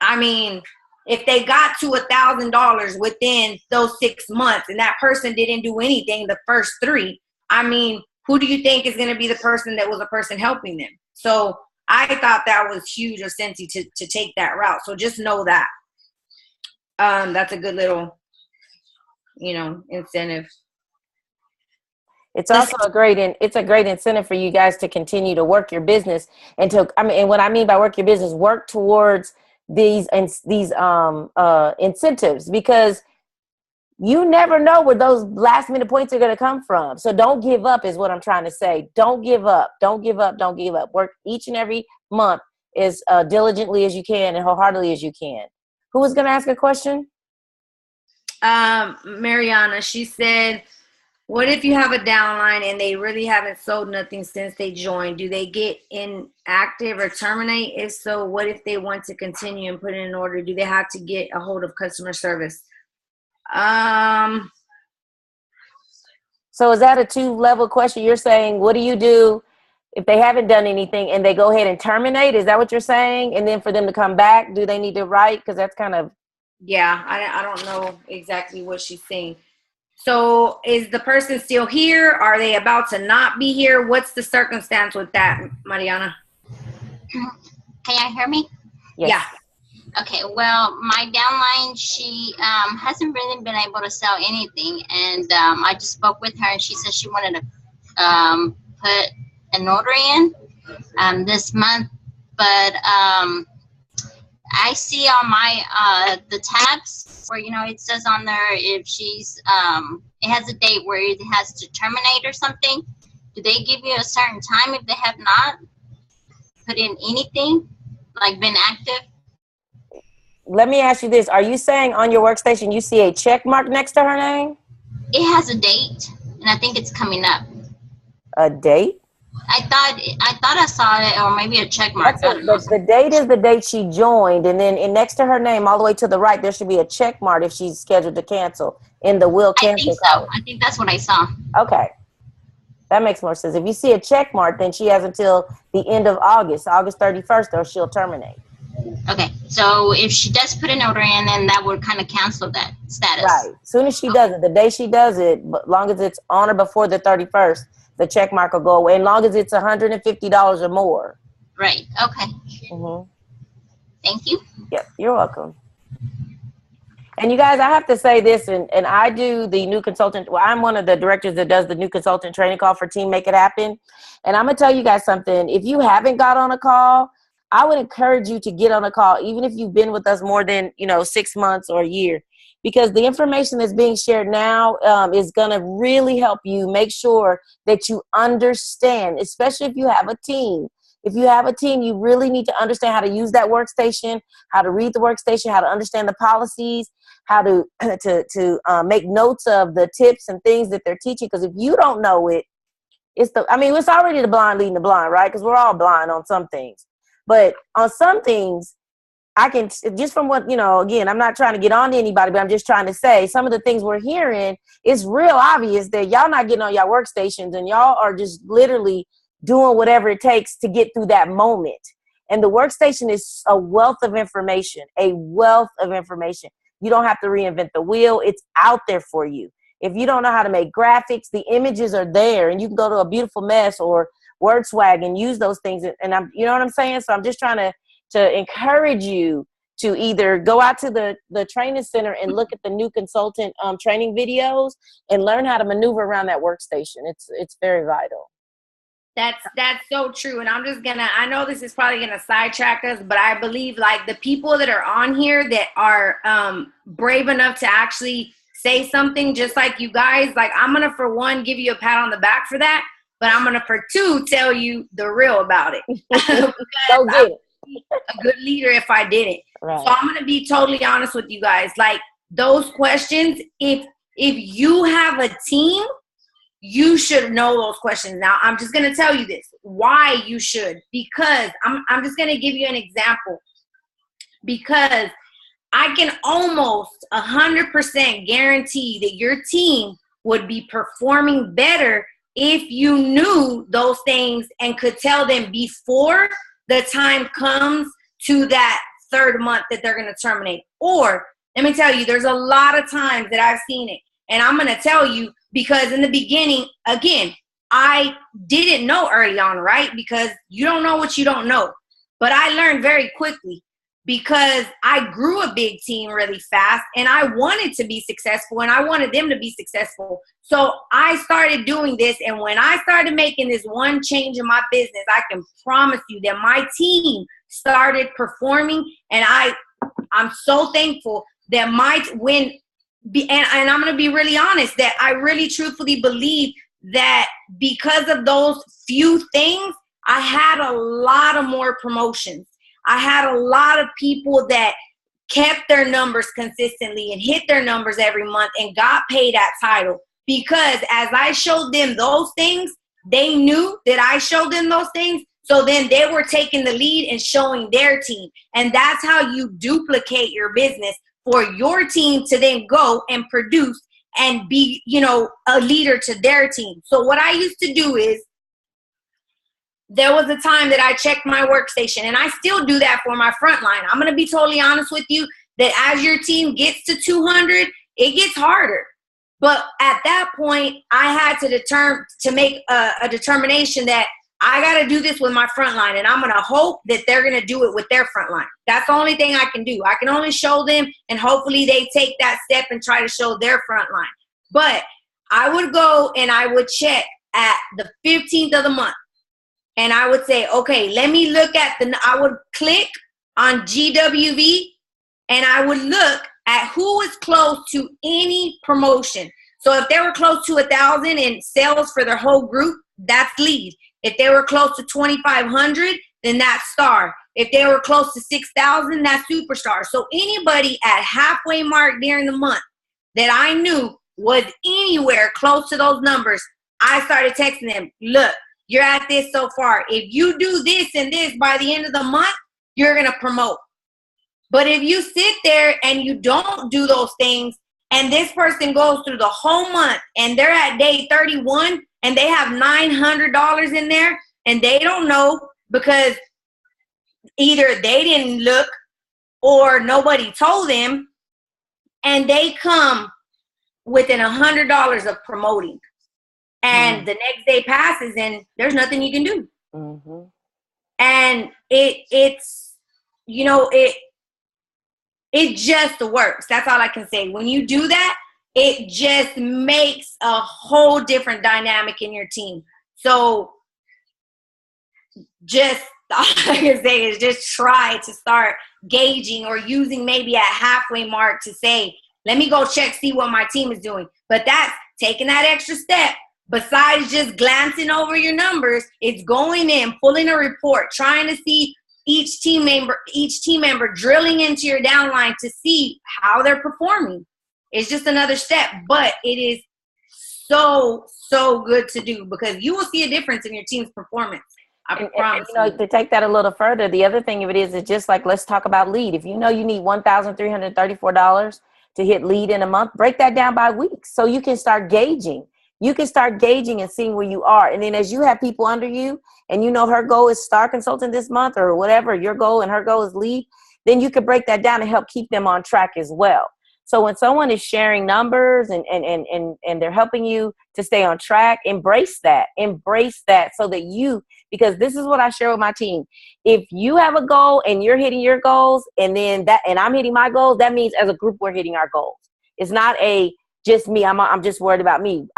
I mean, if they got to $1,000 within those 6 months and that person didn't do anything the first 3, I mean, who do you think is going to be the person that was a person helping them? So I thought that was huge of Cincy to take that route. So just know that. That's a good little, you know, incentive. It's also a great incentive for you guys to continue to work your business and and what I mean by work your business, work towards these incentives, because you never know where those last minute points are going to come from. So don't give up is what I'm trying to say. Don't give up. Don't give up. Don't give up. Work each and every month as diligently as you can and wholeheartedly as you can. Who was going to ask a question? Mariana, she said, what if you have a downline and they really haven't sold nothing since they joined? Do they get inactive or terminate? If so, what if they want to continue and put in an order? Do they have to get a hold of customer service? So is that a 2-level question? You're saying, what do you do if they haven't done anything and they go ahead and terminate? Is that what you're saying? And then for them to come back, do they need to write? Because that's kind of. Yeah, I don't know exactly what she's saying. So is the person still here? Are they about to not be here? What's the circumstance with that, Mariana? Can you hear me? Yes. Yeah. Okay, well, my downline, she hasn't really been able to sell anything. And I just spoke with her and she said she wanted to put an order in this month. But I see on my the tabs where, you know, it says on there if she's it has a date where it has to terminate or something. Do they give you a certain time if they have not put in anything, like been active? Let me ask you this. Are you saying on your workstation you see a check mark next to her name? It has a date, and I think it's coming up. A date? I thought I saw it, or maybe a check mark. The date is the date she joined, and then next to her name, all the way to the right, there should be a check mark if she's scheduled to cancel in the will cancel. I think so. I think that's what I saw. Okay. That makes more sense. If you see a check mark, then she has until the end of August 31st, or she'll terminate. Okay, so if she does put an order in, then that would kind of cancel that status. Right. As soon as she does it, the day she does it, but long as it's on or before the 31st, the check mark will go away. And long as it's $150 or more. Right. Okay. Mm-hmm. Thank you. Yep. You're welcome. And you guys, I have to say this, and I do the new consultant. Well, I'm one of the directors that does the new consultant training call for Team Make It Happen. And I'm going to tell you guys something. If you haven't got on a call, I would encourage you to get on a call, even if you've been with us more than, 6 months or a year, because the information that's being shared now is going to really help you make sure that you understand, especially if you have a team. If you have a team, you really need to understand how to use that workstation, how to read the workstation, how to understand the policies, how to make notes of the tips and things that they're teaching. Because if you don't know it, it's already the blind leading the blind, right? Because we're all blind on some things. But on some things, I can, just from what, again, I'm not trying to get on to anybody, but I'm just trying to say some of the things we're hearing, it's real obvious that y'all not getting on y'all workstations and y'all are just literally doing whatever it takes to get through that moment. And the workstation is a wealth of information, You don't have to reinvent the wheel. It's out there for you. If you don't know how to make graphics, the images are there, and you can go to a Beautiful Mess or WordSwag and use those things. And you know what I'm saying? So I'm just trying to encourage you to either go out to the training center and look at the new consultant training videos and learn how to maneuver around that workstation. It's very vital. That's so true. And I know this is probably gonna sidetrack us, but I believe like the people that are on here that are brave enough to actually say something just like you guys, like I'm gonna, for one, give you a pat on the back for that, but I'm gonna, for two, tell you the real about it. Go get it. A good leader if I didn't. Right. So I'm gonna be totally honest with you guys. Like those questions, if you have a team, you should know those questions. Now, I'm just going to tell you this, why you should, because I'm just going to give you an example, because I can almost 100% guarantee that your team would be performing better if you knew those things and could tell them before the time comes to that third month that they're going to terminate. Or let me tell you, there's a lot of times that I've seen it, and I'm going to tell you, because in the beginning, again, I didn't know early on, right? Because you don't know what you don't know. But I learned very quickly because I grew a big team really fast, and I wanted to be successful, and I wanted them to be successful. So I started doing this, and when I started making this one change in my business, I can promise you that my team started performing, and I'm so thankful that and I'm going to be really honest, that I really truthfully believe that because of those few things, I had a lot of more promotions. I had a lot of people that kept their numbers consistently and hit their numbers every month and got paid that title. Because as I showed them those things, they knew that I showed them those things. So then they were taking the lead and showing their team. And that's how you duplicate your business, for your team to then go and produce and be, a leader to their team. So what I used to do is, there was a time that I checked my workstation, and I still do that for my front line. I'm going to be totally honest with you that as your team gets to 200, it gets harder. But at that point, I had to make a determination that I got to do this with my front line, and I'm going to hope that they're going to do it with their front line. That's the only thing I can do. I can only show them, and hopefully they take that step and try to show their front line. But I would go and I would check at the 15th of the month, and I would say, okay, let me look at I would click on GWV, and I would look at who is close to any promotion. So if they were close to 1,000 in sales for their whole group, that's lead. If they were close to 2,500, then that's star. If they were close to 6,000, that's superstar. So anybody at halfway mark during the month that I knew was anywhere close to those numbers, I started texting them, look, you're at this so far. If you do this and this by the end of the month, you're going to promote. But if you sit there and you don't do those things, and this person goes through the whole month and they're at day 31 and they have $900 in there, and they don't know, because either they didn't look or nobody told them, and they come within $100 of promoting, and the next day passes and there's nothing you can do. And it's, you know, it just works. That's all I can say. When you do that, it just makes a whole different dynamic in your team. So just all I can say is just try to start gauging or using maybe a halfway mark to say, let me go check, see what my team is doing. But that's taking that extra step. Besides just glancing over your numbers, it's going in, pulling a report, trying to see each team member drilling into your downline to see how they're performing. It's just another step, but it is so good to do, because you will see a difference in your team's performance. I promise. You know, to take that a little further, the other thing of it is just like, let's talk about lead. If you know you need $1,334 to hit lead in a month, break that down by weeks so you can start gauging. You can start gauging and seeing where you are. And then as you have people under you and you know her goal is star consultant this month or whatever, your goal and her goal is lead, then you can break that down and help keep them on track as well. So when someone is sharing numbers and they're helping you to stay on track, embrace that so that you, because this is what I share with my team. If you have a goal and you're hitting your goals and I'm hitting my goals, that means as a group, we're hitting our goals. It's not just me. I'm just worried about me.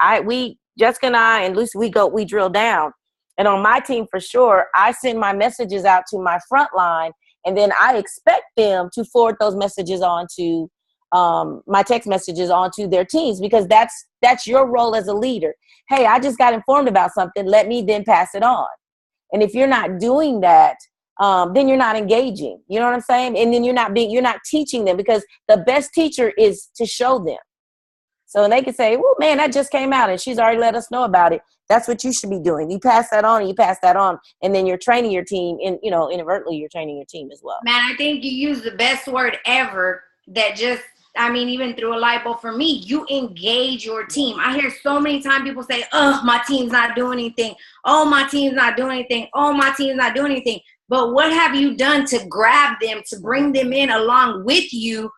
Jessica and I and Lucy, we drill down. And on my team for sure, I send my messages out to my front line, and then I expect them to forward those messages on to my text messages onto their teams, because that's your role as a leader. Hey, I just got informed about something. Let me then pass it on. And if you're not doing that, then you're not engaging. You know what I'm saying? And then you're not teaching them, because the best teacher is to show them. So they can say, well, man, that just came out and she's already let us know about it. That's what you should be doing. You pass that on and you pass that on. And then you're training your team inadvertently you're training your team as well. Man, I think you use the best word ever that just, even through a light bulb for me, you engage your team. I hear so many times people say, oh, my team's not doing anything. Oh, my team's not doing anything. Oh, my team's not doing anything. But what have you done to grab them, to bring them in along with you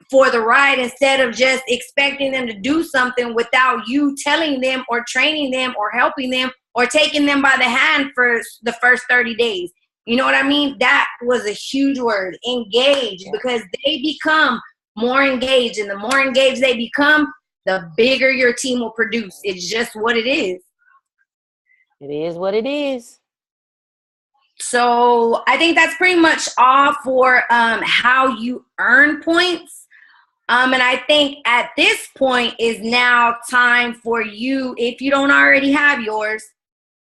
for the ride, instead of just expecting them to do something without you telling them or training them or helping them or taking them by the hand for the first 30 days? You know what I mean? That was a huge word, engage, because they become more engaged, and the more engaged they become, the bigger your team will produce. It's just what it is. It is what it is. So I think that's pretty much all for how you earn points. And I think at this point is now time for you, if you don't already have yours,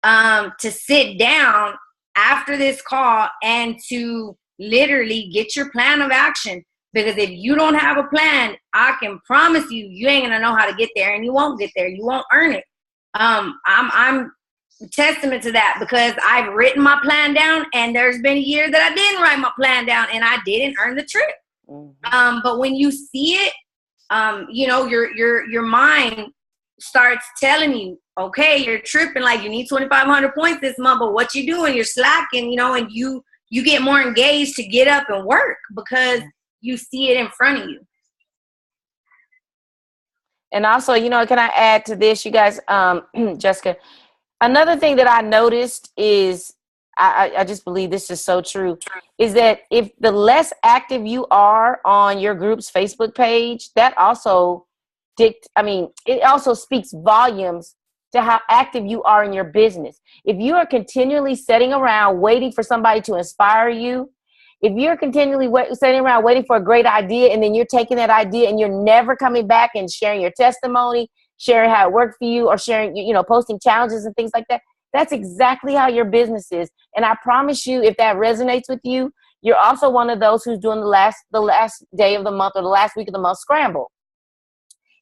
to sit down after this call and to literally get your plan of action. Because if you don't have a plan, I can promise you, you ain't gonna know how to get there, and you won't get there. You won't earn it. I'm testament to that, because I've written my plan down, and there's been a year that I didn't write my plan down and I didn't earn the trip. But when you see it, your mind starts telling you, okay, you're tripping, like you need 2,500 points this month, but what you doing? You're slacking, and you get more engaged to get up and work because you see it in front of you. And also, can I add to this, you guys, Jessica, another thing that I noticed is, I just believe this is so true, is that if the less active you are on your group's Facebook page, that also it also speaks volumes to how active you are in your business. If you are continually sitting around waiting for somebody to inspire you, if you're continually sitting around waiting for a great idea, and then you're taking that idea and you're never coming back and sharing your testimony, sharing how it worked for you, or sharing, posting challenges and things like that, that's exactly how your business is. And I promise you, if that resonates with you, you're also one of those who's doing the last day of the month or the last week of the month scramble.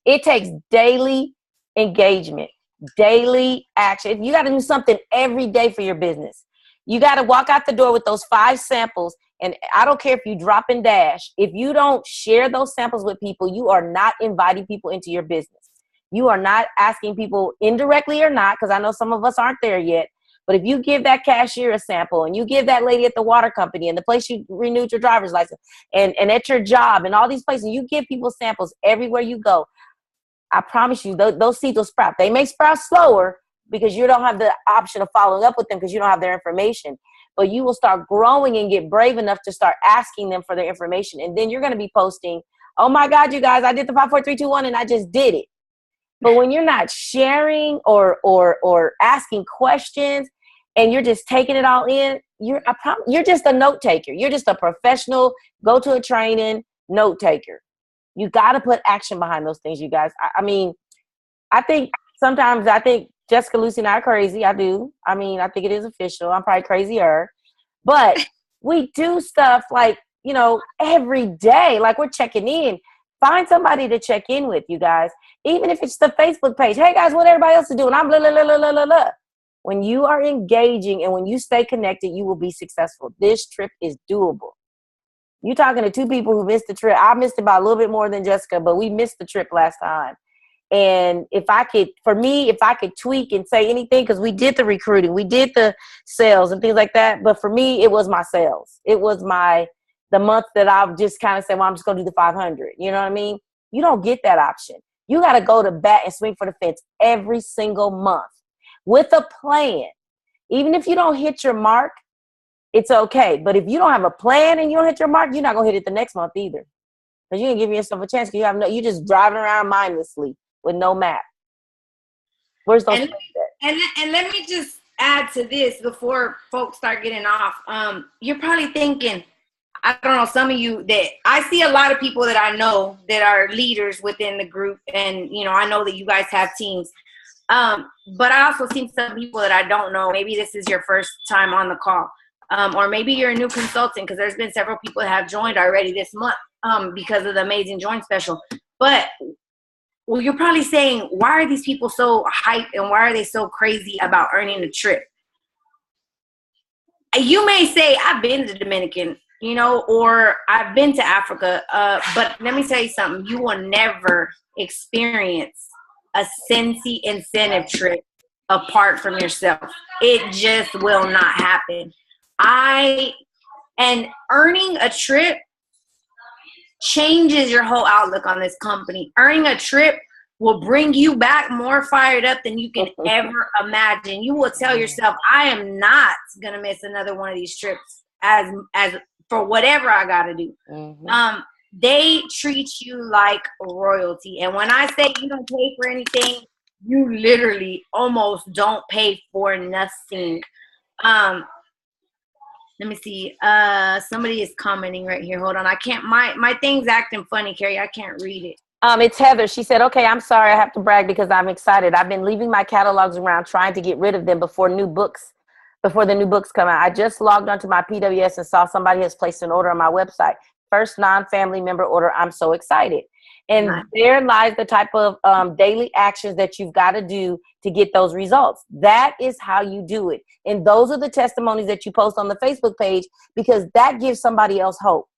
It takes daily engagement, daily action. You got to do something every day for your business. You got to walk out the door with those 5 samples. And I don't care if you drop and dash. If you don't share those samples with people, you are not inviting people into your business. You are not asking people, indirectly or not, because I know some of us aren't there yet, But if you give that cashier a sample, and you give that lady at the water company, and the place you renewed your driver's license, and at your job, and all these places, you give people samples everywhere you go, I promise you, those seeds will sprout. They may sprout slower because you don't have the option of following up with them because you don't have their information. But you will start growing and get brave enough to start asking them for their information. And then you're going to be posting, oh my God, you guys, I did the 5, 4, 3, 2, 1, and I just did it. But when you're not sharing or asking questions, and you're just taking it all in, you're just a note taker. You're just a professional, go to a training note taker. You got to put action behind those things, you guys. I mean, I think sometimes Jessica, Lucy, and I are crazy. I do. I mean, I think it is official. I'm probably crazier. But we do stuff like, you know, every day. Like, we're checking in. Find somebody to check in with, you guys. Even if it's the Facebook page. Hey, guys, what everybody else is doing? I'm blah, blah, blah, blah, blah, blah. When you are engaging and when you stay connected, you will be successful. This trip is doable. You're talking to two people who missed the trip. I missed it by a little bit more than Jessica, but we missed the trip last time. And if I could tweak and say anything, because we did the recruiting, we did the sales and things like that. But for me, it was my sales. It was the month that I've just kind of said, well, I'm just going to do the 500. You know what I mean? You don't get that option. You got to go to bat and swing for the fence every single month with a plan. Even if you don't hit your mark, it's okay. But if you don't have a plan and you don't hit your mark, you're not going to hit it the next month either. Because you ain't giving yourself a chance because you're just driving around mindlessly with no map. Where's those and let me just add to this before folks start getting off. You're probably thinking, I don't know, some of you that I see a lot of people that I know that are leaders within the group. And, you know, I know that you guys have teams. But I also see some people that I don't know. Maybe this is your first time on the call. Or maybe you're a new consultant, because there's been several people that have joined already this month because of the Amazing Join Special. But well, you're probably saying, why are these people so hyped and why are they so crazy about earning a trip? You may say, I've been to Dominican, you know, or I've been to Africa. But let me tell you something. You will never experience a Cincy incentive trip apart from yourself. It just will not happen. And earning a trip changes your whole outlook on this company. Earning a trip will bring you back more fired up than you can ever imagine. You will tell yourself, I am not going to miss another one of these trips as for whatever I got to do. Mm-hmm. They treat you like royalty. And when I say you don't pay for anything, you literally almost don't pay for nothing. Let me see. Somebody is commenting right here. Hold on. I can't. My thing's acting funny, Carrie. I can't read it. It's Heather. She said, okay, I'm sorry. I have to brag because I'm excited. I've been leaving my catalogs around trying to get rid of them before the new books come out. I just logged onto my PWS and saw somebody has placed an order on my website. First non-family member order. I'm so excited. And there lies the type of daily actions that you've got to do to get those results. That is how you do it. And those are the testimonies that you post on the Facebook page, because that gives somebody else hope.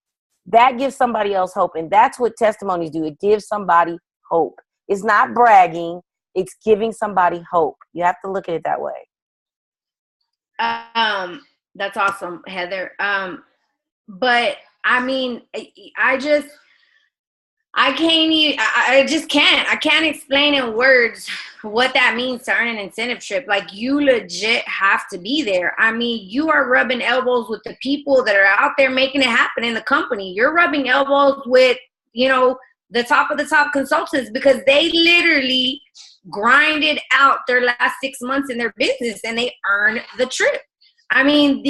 That gives somebody else hope. And that's what testimonies do. It gives somebody hope. It's not bragging. It's giving somebody hope. You have to look at it that way. That's awesome, Heather. But I mean, I can't explain in words what that means to earn an incentive trip. Like, you legit have to be there. I mean, you are rubbing elbows with the people that are out there making it happen in the company. You're rubbing elbows with, you know, the top of the top consultants, because they literally grinded out their last 6 months in their business and they earned the trip. I mean,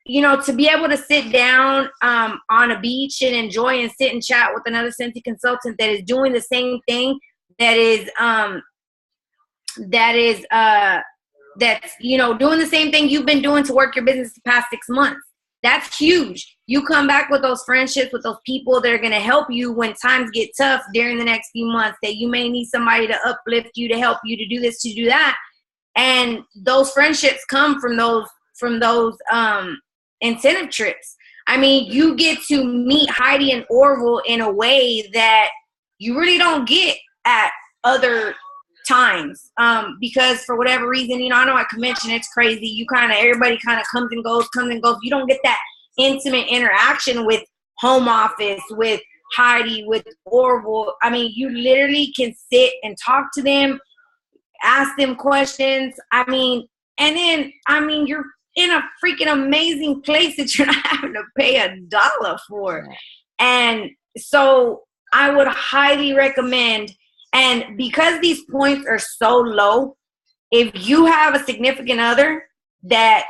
you know, to be able to sit down on a beach and enjoy and sit and chat with another Cincy consultant that is doing the same thing, that's, you know, doing the same thing you've been doing to work your business the past 6 months. That's huge. You come back with those friendships, with those people that are going to help you when times get tough during the next few months, that you may need somebody to uplift you, to help you, to do this, to do that. And those friendships come from those incentive trips. I mean, you get to meet Heidi and Orville in a way that you really don't get at other times, because for whatever reason, you know, I know at convention it's crazy. You everybody kind of comes and goes. You don't get that intimate interaction with home office, with Heidi, with Orville. I mean, you literally can sit and talk to them, ask them questions. I mean, and then, I mean, you're in a freaking amazing place that you're not having to pay $1 for. And so I would highly recommend, and because these points are so low, if you have a significant other that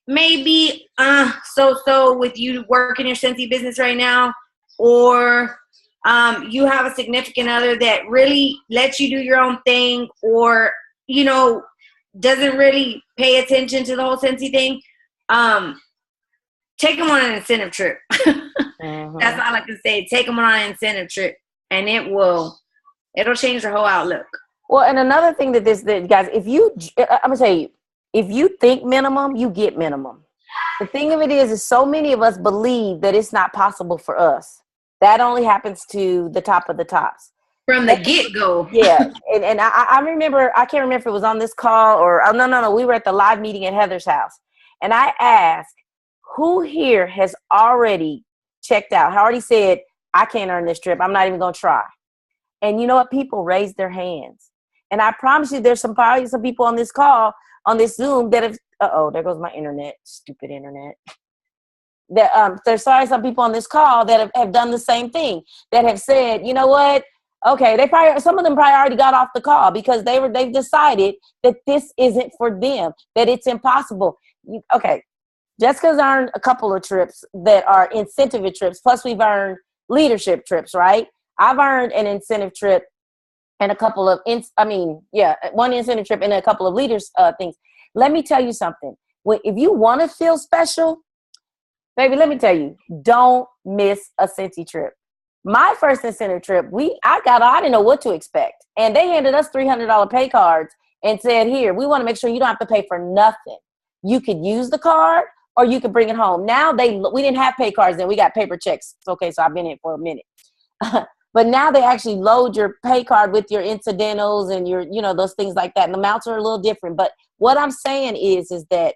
maybe so with you working your Scentsy business right now, or you have a significant other that really lets you do your own thing, or, you know, doesn't really pay attention to the whole Scentsy thing, take them on an incentive trip. That's all I can say. Take them on an incentive trip, and it'll change their whole outlook. Well, and another thing that guys, I'm gonna tell you, if you think minimum, you get minimum. The thing of it is so many of us believe that it's not possible for us. That only happens to the top of the tops. From the get-go. Yeah. And I remember, I can't remember if it was on this call or, no, we were at the live meeting at Heather's house. And I asked, who here has already checked out? I already said, I can't earn this trip. I'm not even going to try. And you know what? People raised their hands. And I promise you, there's probably some people on this call, on this Zoom that have, there goes my internet, stupid internet. That there's some people on this call that have done the same thing, that have said, you know what? Okay, some of them probably already got off the call because they've decided that this isn't for them, that it's impossible. Okay, Jessica's earned a couple of trips that are incentive trips, plus we've earned leadership trips, right? I've earned an incentive trip and a couple of, one incentive trip and a couple of leaders things. Let me tell you something. If you want to feel special, baby, let me tell you, don't miss a Scentsy trip. My first incentive trip, I didn't know what to expect. And they handed us $300 pay cards and said, here, we want to make sure you don't have to pay for nothing. You could use the card or you could bring it home. Now we didn't have pay cards then, we got paper checks. It's okay, so I've been in for a minute. But now they actually load your pay card with your incidentals and your, those things like that. And the amounts are a little different. But what I'm saying is that,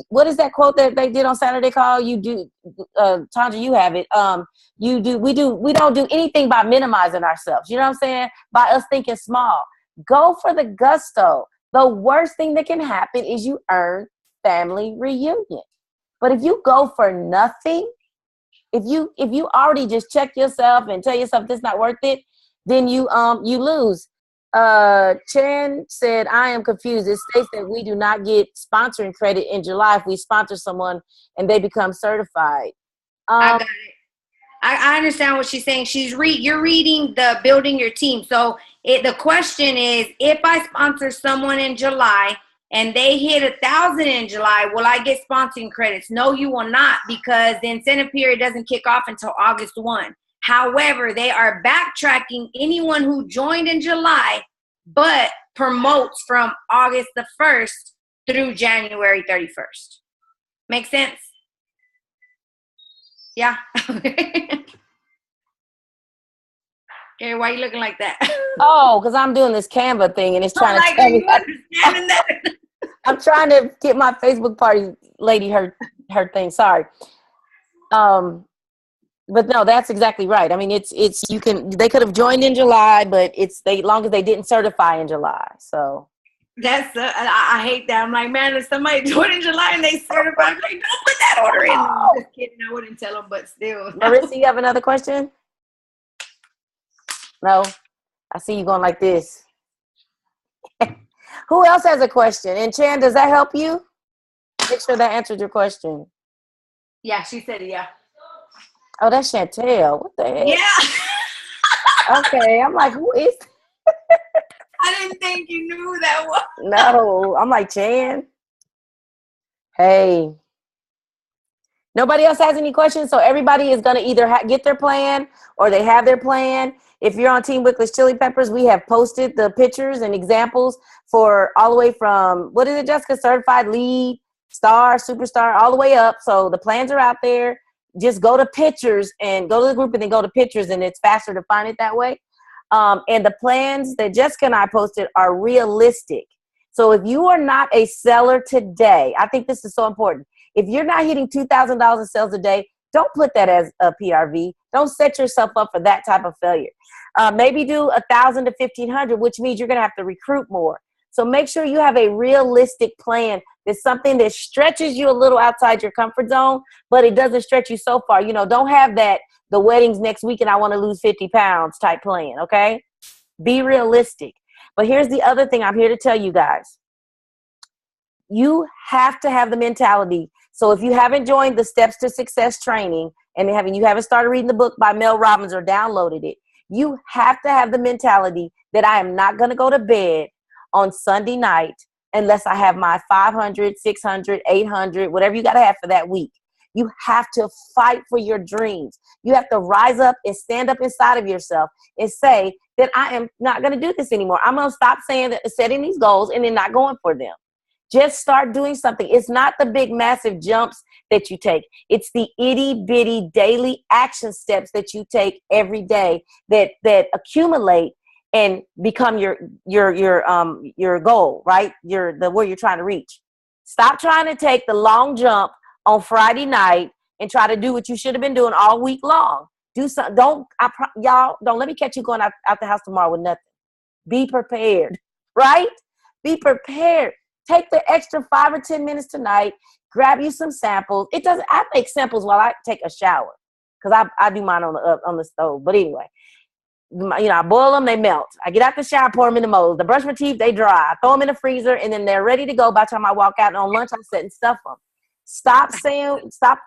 what is that quote that they did on Saturday Call? You do, Tanja, you have it. We don't do anything by minimizing ourselves. You know what I'm saying? By us thinking small. Go for the gusto. The worst thing that can happen is you earn family reunion. But if you go for nothing, if you already just check yourself and tell yourself this not worth it, then you lose. Chan said, I am confused. It states that we do not get sponsoring credit in July if we sponsor someone and they become certified. I got it. I understand what she's saying. You're reading the building your team. So the question is, if I sponsor someone in July and they hit 1,000 in July, will I get sponsoring credits? No, you will not, because the incentive period doesn't kick off until August 1. However, they are backtracking anyone who joined in July but promotes from August the 1st through January 31st. Make sense? Yeah. Okay, why are you looking like that? Oh, because I'm doing this Canva thing and it's trying to tell me. That? I'm trying to get my Facebook party lady her thing. Sorry. But no, that's exactly right. I mean, they could have joined in July, but long as they didn't certify in July. So that's I hate that. I'm like, man, if somebody joined in July and they certify, I'm like, don't put that order in. I'm just kidding. I wouldn't tell them, but still. Marissa, you have another question? No, I see you going like this. Who else has a question? And Chan, does that help you? Make sure that answered your question. Yeah, she said it, yeah. Oh, that's Chantel. What the heck? Yeah. Okay, I'm like, who is I didn't think you knew that one. No, I'm like, Chan. Hey. Nobody else has any questions? So everybody is going to either get their plan or they have their plan. If you're on Team Wickless Chili Peppers, we have posted the pictures and examples for all the way from, what is it, Jessica? Certified lead, star, superstar, all the way up. So the plans are out there. Just go to pictures and go to the group and then go to pictures, and it's faster to find it that way. And the plans that Jessica and I posted are realistic. So if you are not a seller today, I think this is so important. If you're not hitting $2,000 in sales a day, don't put that as a PRV. Don't set yourself up for that type of failure. Maybe do 1,000 to 1,500, which means you're going to have to recruit more. So make sure you have a realistic plan. That's something that stretches you a little outside your comfort zone, but it doesn't stretch you so far. You know, don't have that the wedding's next week and I want to lose 50 pounds type plan, okay? Be realistic. But here's the other thing I'm here to tell you guys. You have to have the mentality. So if you haven't joined the Steps to Success training and you haven't started reading the book by Mel Robbins or downloaded it, you have to have the mentality that I am not going to go to bed on Sunday night unless I have my 500, 600, 800, whatever you got to have for that week. You have to fight for your dreams. You have to rise up and stand up inside of yourself and say that I am not going to do this anymore. I'm going to stop setting these goals and then not going for them. Just start doing something. It's not the big, massive jumps that you take. It's the itty bitty daily action steps that you take every day that accumulate and become your goal, right? Where you're trying to reach. Stop trying to take the long jump on Friday night and try to do what you should have been doing all week long. Do something. Y'all don't let me catch you going out the house tomorrow with nothing. Be prepared, right? Be prepared. Take the extra 5 or 10 minutes tonight. Grab you some samples. I make samples while I take a shower because I do mine on the stove. But anyway, I boil them, they melt. I get out the shower, pour them in the molds. I brush my teeth, they dry. I throw them in the freezer, and then they're ready to go by the time I walk out. And on lunch, I'm setting stuff them. Stop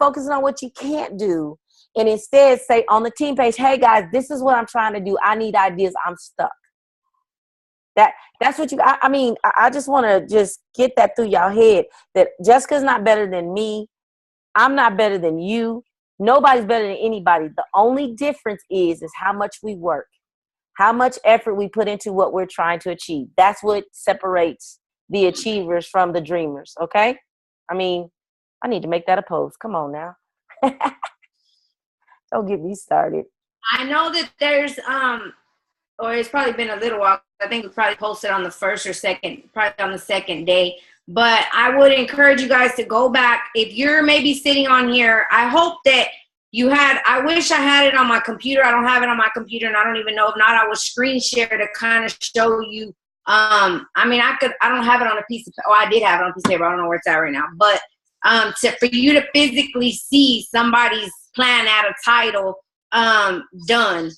focusing on what you can't do, and instead say on the team page, hey guys, this is what I'm trying to do. I need ideas. I'm stuck. That's what I just want to just get that through y'all head that Jessica's not better than me. I'm not better than you. Nobody's better than anybody. The only difference is how much we work, how much effort we put into what we're trying to achieve. That's what separates the achievers from the dreamers. Okay. I need to make that a post. Come on now. Don't get me started. I know that there's, or it's probably been a little while. I think we probably posted on the first or second, probably on the second day. But I would encourage you guys to go back. If you're maybe sitting on here, I hope that I wish I had it on my computer. I don't have it on my computer, and I don't even know. If not, I would screen share to kind of show you. I don't have it on a piece of, I did have it on a piece of paper. I don't know where it's at right now. But for you to physically see somebody's plan at a title done.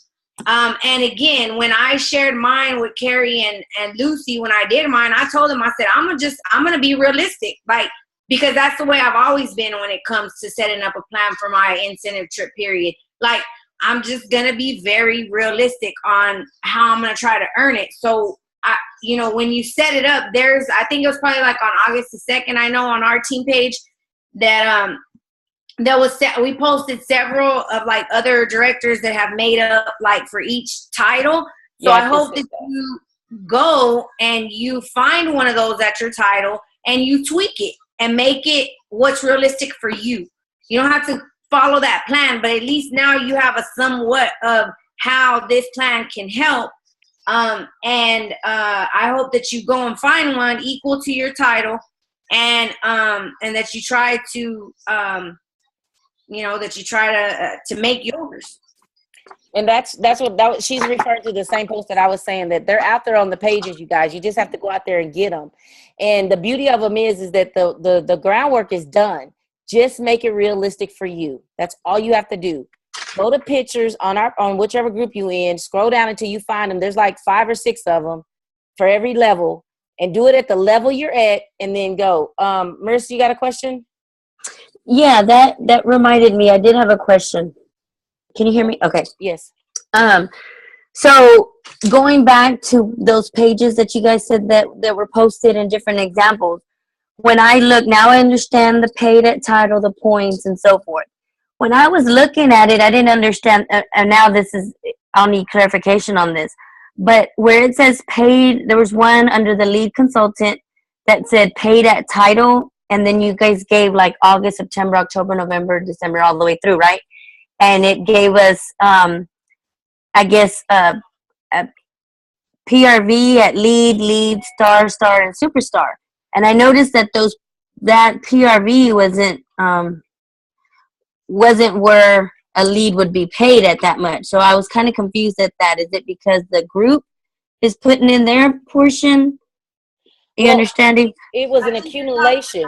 And again, when I shared mine with Carrie and Lucy, when I did mine, I told them, I said, I'm going to be realistic. Because that's the way I've always been when it comes to setting up a plan for my incentive trip period. I'm just going to be very realistic on how I'm going to try to earn it. So, when you set it up, I think it was probably on August the 2nd, I know on our team page that, we posted several of other directors that have made up for each title. So I hope that you go and you find one of those at your title and you tweak it and make it what's realistic for you. You don't have to follow that plan, but at least now you have a somewhat of how this plan can help. I hope that you go and find one equal to your title and that you try to, that you try to make yours. And that's what she's referring to, the same post that I was saying, that they're out there on the pages, you guys. You just have to go out there and get them. And the beauty of them is that the groundwork is done. Just make it realistic for you. That's all you have to do. Go to pictures on whichever group you in. Scroll down until you find them. There's 5 or 6 of them for every level, and do it at the level you're at, and then go. Marissa, you got a question? Yeah, that reminded me. I did have a question. Can you hear me? Okay. Yes. So going back to those pages that you guys said that were posted in different examples, when I look now, I understand the paid at title, the points, and so forth. When I was looking at it, I didn't understand, and now I'll need clarification on this. But where it says paid, there was one under the lead consultant that said paid at title. And then you guys gave August, September, October, November, December, all the way through, right? And it gave us, PRV at lead, star, and superstar. And I noticed that that PRV wasn't where a lead would be paid at that much. So I was kind of confused at that. Is it because the group is putting in their portion? You understanding? It was an accumulation.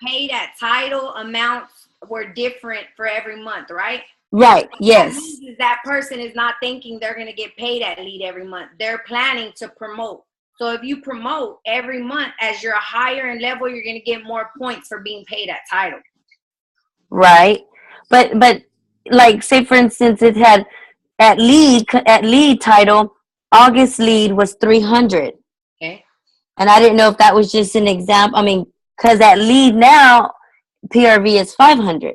Paid at title amounts were different for every month, right? Right. Yes. That person is not thinking they're going to get paid at lead every month. They're planning to promote. So if you promote every month, as you're higher in level, you're going to get more points for being paid at title. Right. But like, say for instance, it had at lead title, August lead was 300. Okay. And I didn't know if that was just an example. I mean, because at lead now, PRV is 500.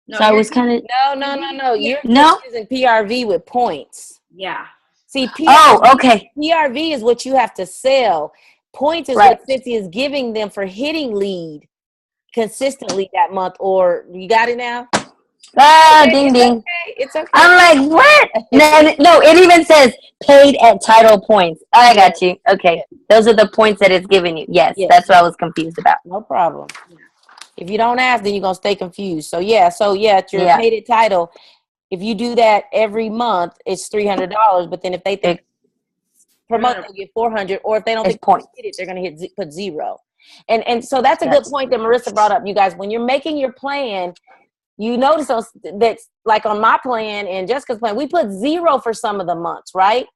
No, so I was kind of no. You're just using PRV with points. Yeah. See, PRV, okay. PRV is what you have to sell. Points is what Cynthia is giving them for hitting lead consistently that month. Or you got it now? Ding ding. Okay. It's okay. I'm like, what? No, it even says paid at title points. I got you. Okay. Those are the points that it's giving you. Yes. That's what I was confused about. No problem. If you don't ask, then you're going to stay confused. So, at your paid at title, if you do that every month, it's $300. But then if they think promote, they'll get $400. Or if they don't think points, they're going to put zero. And so that's a good point that Marissa brought up, you guys. When you're making your plan, you notice that's like on my plan and Jessica's plan, we put zero for some of the months, right?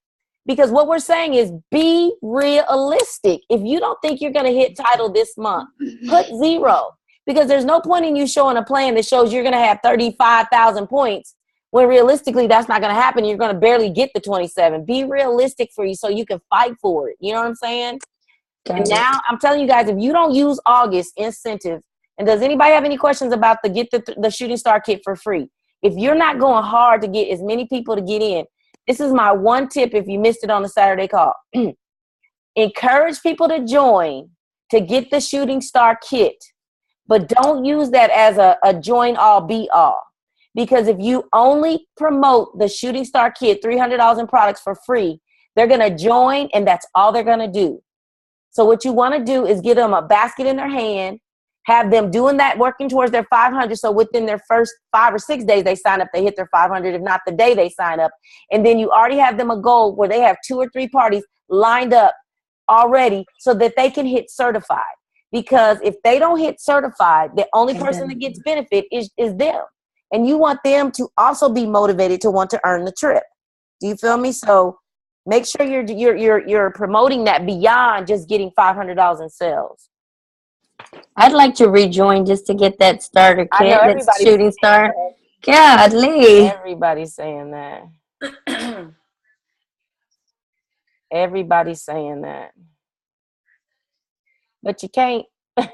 Because what we're saying is be realistic. If you don't think you're going to hit title this month, put zero. Because there's no point in you showing a plan that shows you're going to have 35,000 points when realistically that's not going to happen. You're going to barely get the 27. Be realistic for you so you can fight for it. You know what I'm saying? And now I'm telling you guys, if you don't use August incentive, and does anybody have any questions about the Shooting Star Kit for free? If you're not going hard to get as many people to get in, this is my one tip if you missed it on the Saturday call. Encourage people to join to get the Shooting Star Kit. But don't use that as a join all, be all. Because if you only promote the Shooting Star Kit, $300 in products for free, they're going to join and that's all they're going to do. So what you want to do is give them a basket in their hand, have them doing that, working towards their 500. So within their first 5 or 6 days, they sign up, they hit their 500, if not the day they sign up. And then you already have them a goal where they have 2 or 3 parties lined up already so that they can hit certified. Because if they don't hit certified, the only person that gets benefit is them. And you want them to also be motivated to want to earn the trip. Do you feel me? So make sure you're promoting that beyond just getting $500 in sales. I'd like to rejoin just to get that starter kit. That's Shooting Star. Godly. Everybody's saying that. Everybody's saying that. But you can't. It's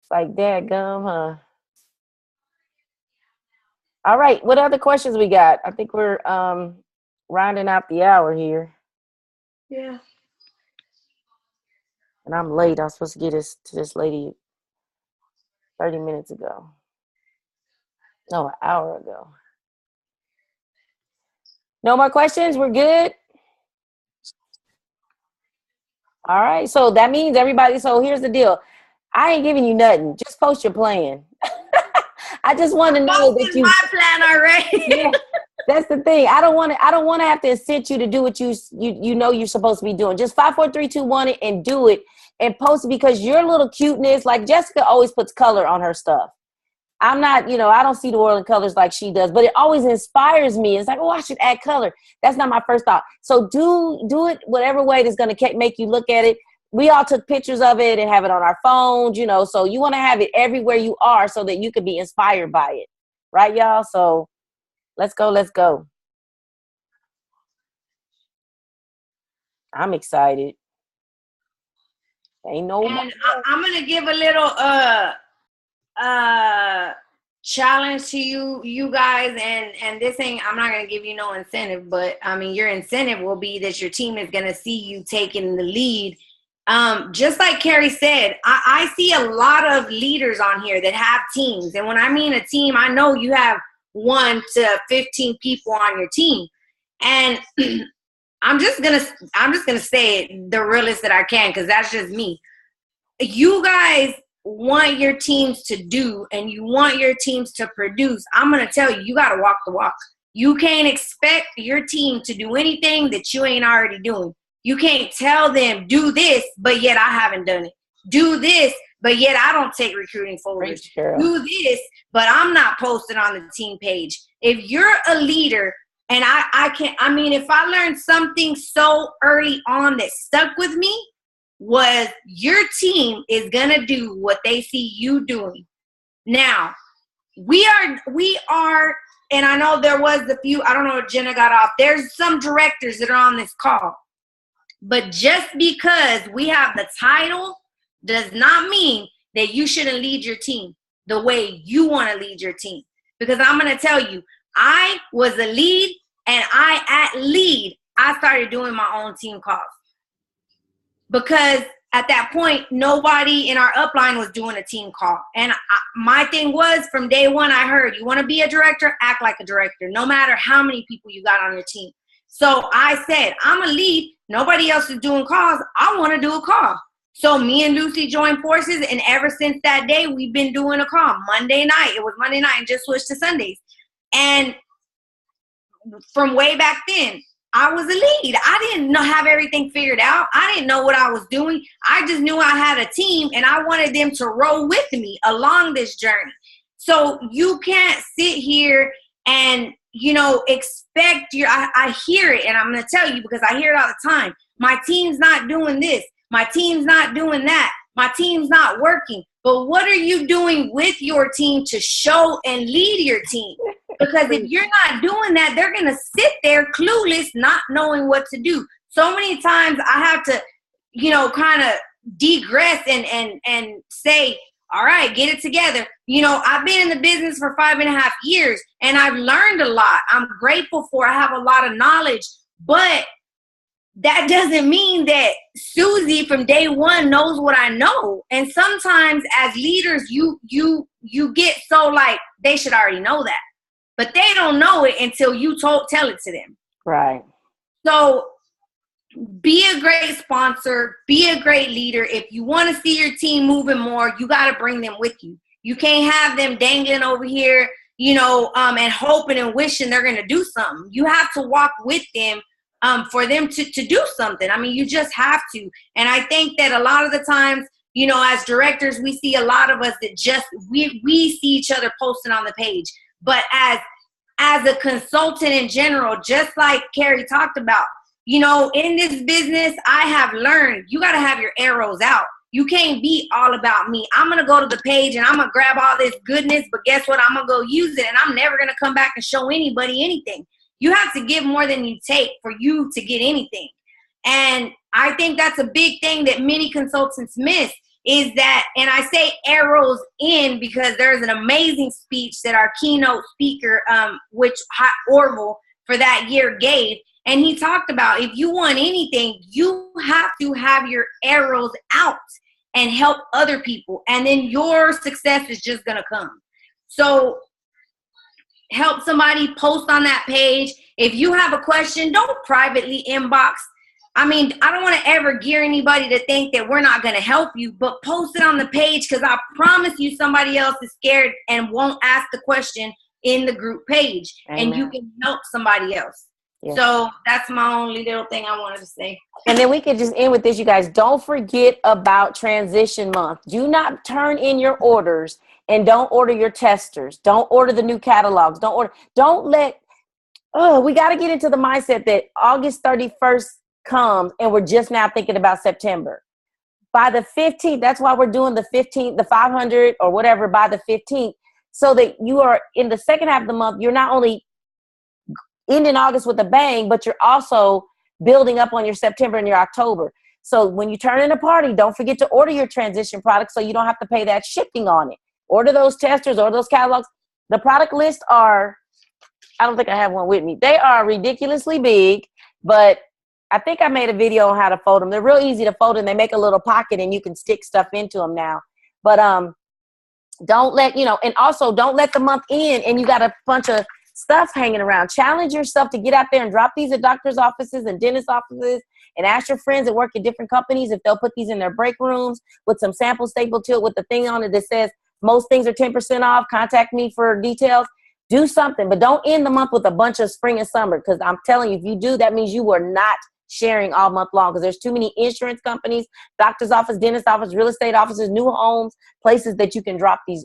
like dadgum, huh? All right. What other questions we got? I think we're rounding out the hour here. Yeah. And I'm late. I was supposed to get this to this lady 30 minutes ago. No, an hour ago. No more questions? We're good? All right. So that means everybody. So here's the deal. I ain't giving you nothing. Just post your plan. I just want to know that you. My plan already. Yeah, that's the thing. I don't want to have to incent you to do what you know you're supposed to be doing. Just 5, 4, 3, 2, 1 it and do it and post it because your little cuteness. Like Jessica always puts color on her stuff. I'm not, I don't see the world in colors like she does, but it always inspires me. It's like, oh, I should add color. That's not my first thought. So do it whatever way that's going to make you look at it. We all took pictures of it and have it on our phones, so you want to have it everywhere you are so that you can be inspired by it. Right, y'all? So let's go. I'm excited. Ain't no. And I'm going to give a little challenge to you guys, and this ain't, I'm not going to give you no incentive, but I mean your incentive will be that your team is going to see you taking the lead. Just like Carrie said, I see a lot of leaders on here that have teams, and when I mean a team, I know you have 1 to 15 people on your team, and I'm just gonna say it the realest that I can, because that's just me. You guys want your teams to do, and you want your teams to produce. I'm gonna tell you, you gotta walk the walk. You can't expect your team to do anything that you ain't already doing. You can't tell them do this, but yet I haven't done it. Do this, but yet I don't take recruiting folders. Do this, but I'm not posted on the team page. If you're a leader, and I mean, if I learned something so early on that stuck with me, was your team is going to do what they see you doing. Now, we are, and I know there was a few, I don't know if Jenna got off. There's some directors that are on this call. But just because we have the title does not mean that you shouldn't lead your team the way you want to lead your team. Because I'm going to tell you, I was a lead, and I started doing my own team calls. Because at that point, nobody in our upline was doing a team call. And my thing was, from day one, I heard, you want to be a director, act like a director, no matter how many people you got on your team. So I said, I'm a lead. Nobody else is doing calls. I want to do a call. So me and Lucy joined forces, and ever since that day, we've been doing a call. Monday night. It was Monday night and just switched to Sundays. And from way back then, I was a lead. I didn't have everything figured out. I didn't know what I was doing. I just knew I had a team, and I wanted them to roll with me along this journey. So you can't sit here and, expect I hear it, and I'm going to tell you, because I hear it all the time. My team's not doing this. My team's not doing that. My team's not working. But what are you doing with your team to show and lead your team? Because if you're not doing that, they're going to sit there clueless, not knowing what to do. So many times I have to, kind of digress and say, all right, get it together. I've been in the business for 5.5 years, and I've learned a lot. I'm grateful for, I have a lot of knowledge, but that doesn't mean that Susie from day one knows what I know. And sometimes as leaders, you get so like, they should already know that. But they don't know it until you tell it to them. Right. So be a great sponsor. Be a great leader. If you want to see your team moving more, you got to bring them with you. You can't have them dangling over here, and hoping and wishing they're going to do something. You have to walk with them for them to do something. I mean, you just have to. And I think that a lot of the times, as directors, we see a lot of us that just, we see each other posting on the page. But as a consultant in general, just like Carrie talked about, in this business, I have learned you got to have your arrows out. You can't be all about me. I'm going to go to the page and I'm going to grab all this goodness, but guess what? I'm going to go use it, and I'm never going to come back and show anybody anything. You have to give more than you take for you to get anything. And I think that's a big thing that many consultants miss, is that, and I say arrows in because there's an amazing speech that our keynote speaker, which Orville for that year gave. And he talked about, if you want anything, you have to have your arrows out and help other people. And then your success is just going to come. So help somebody, post on that page. If you have a question, don't privately inbox. I mean, I don't want to ever gear anybody to think that we're not going to help you, but post it on the page, because I promise you somebody else is scared and won't ask the question in the group page. Amen. And you can help somebody else. Yeah. So that's my only little thing I wanted to say. And then we could just end with this, you guys. Don't forget about transition month. Do not turn in your orders, and don't order your testers. Don't order the new catalogs. We got to get into the mindset that August 31st comes and we're just now thinking about September. By the 15th, that's why we're doing the 15th, the 500 or whatever by the 15th, so that you are in the second half of the month. You're not only ending August with a bang, but you're also building up on your September and your October. So when you turn in a party, don't forget to order your transition products so you don't have to pay that shipping on it. Order those testers, order those catalogs. The product lists are, I don't think I have one with me. They are ridiculously big, but I think I made a video on how to fold them. They're real easy to fold, and they make a little pocket and you can stick stuff into them now. But don't let, and also don't let the month end and you got a bunch of stuff hanging around. Challenge yourself to get out there and drop these at doctor's offices and dentist offices, and ask your friends that work at different companies if they'll put these in their break rooms with some sample staple to it with the thing on it that says most things are 10% off. Contact me for details. Do something, but don't end the month with a bunch of spring and summer, because I'm telling you, if you do, that means you were not sharing all month long, because there's too many insurance companies, doctor's office, dentist office, real estate offices, new homes, places that you can drop these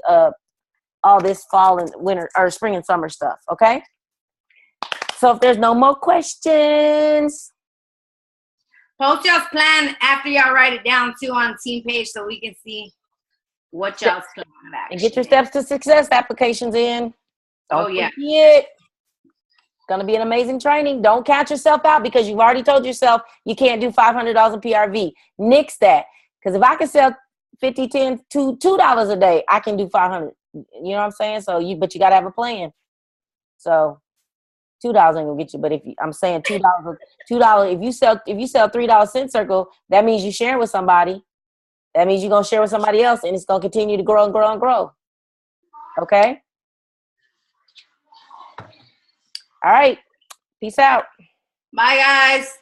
all this fall and winter or spring and summer stuff. Okay, so if there's no more questions, post y'all's plan after y'all write it down too on the team page so we can see what y'all's plan of action. and get your steps to success applications in. Don't yeah. forget. Going to be an amazing training. Don't count yourself out because you've already told yourself you can't do $500 in PRV. Nix that. Because if I can sell 50, 10, $2 a day, I can do 500. You know what I'm saying? So but you got to have a plan. So $2 ain't gonna get you. But I'm saying $2, if you sell $3 cent circle, that means you sharing with somebody. That means you're gonna share with somebody else, and it's gonna continue to grow and grow and grow. Okay. All right. Peace out. Bye, guys.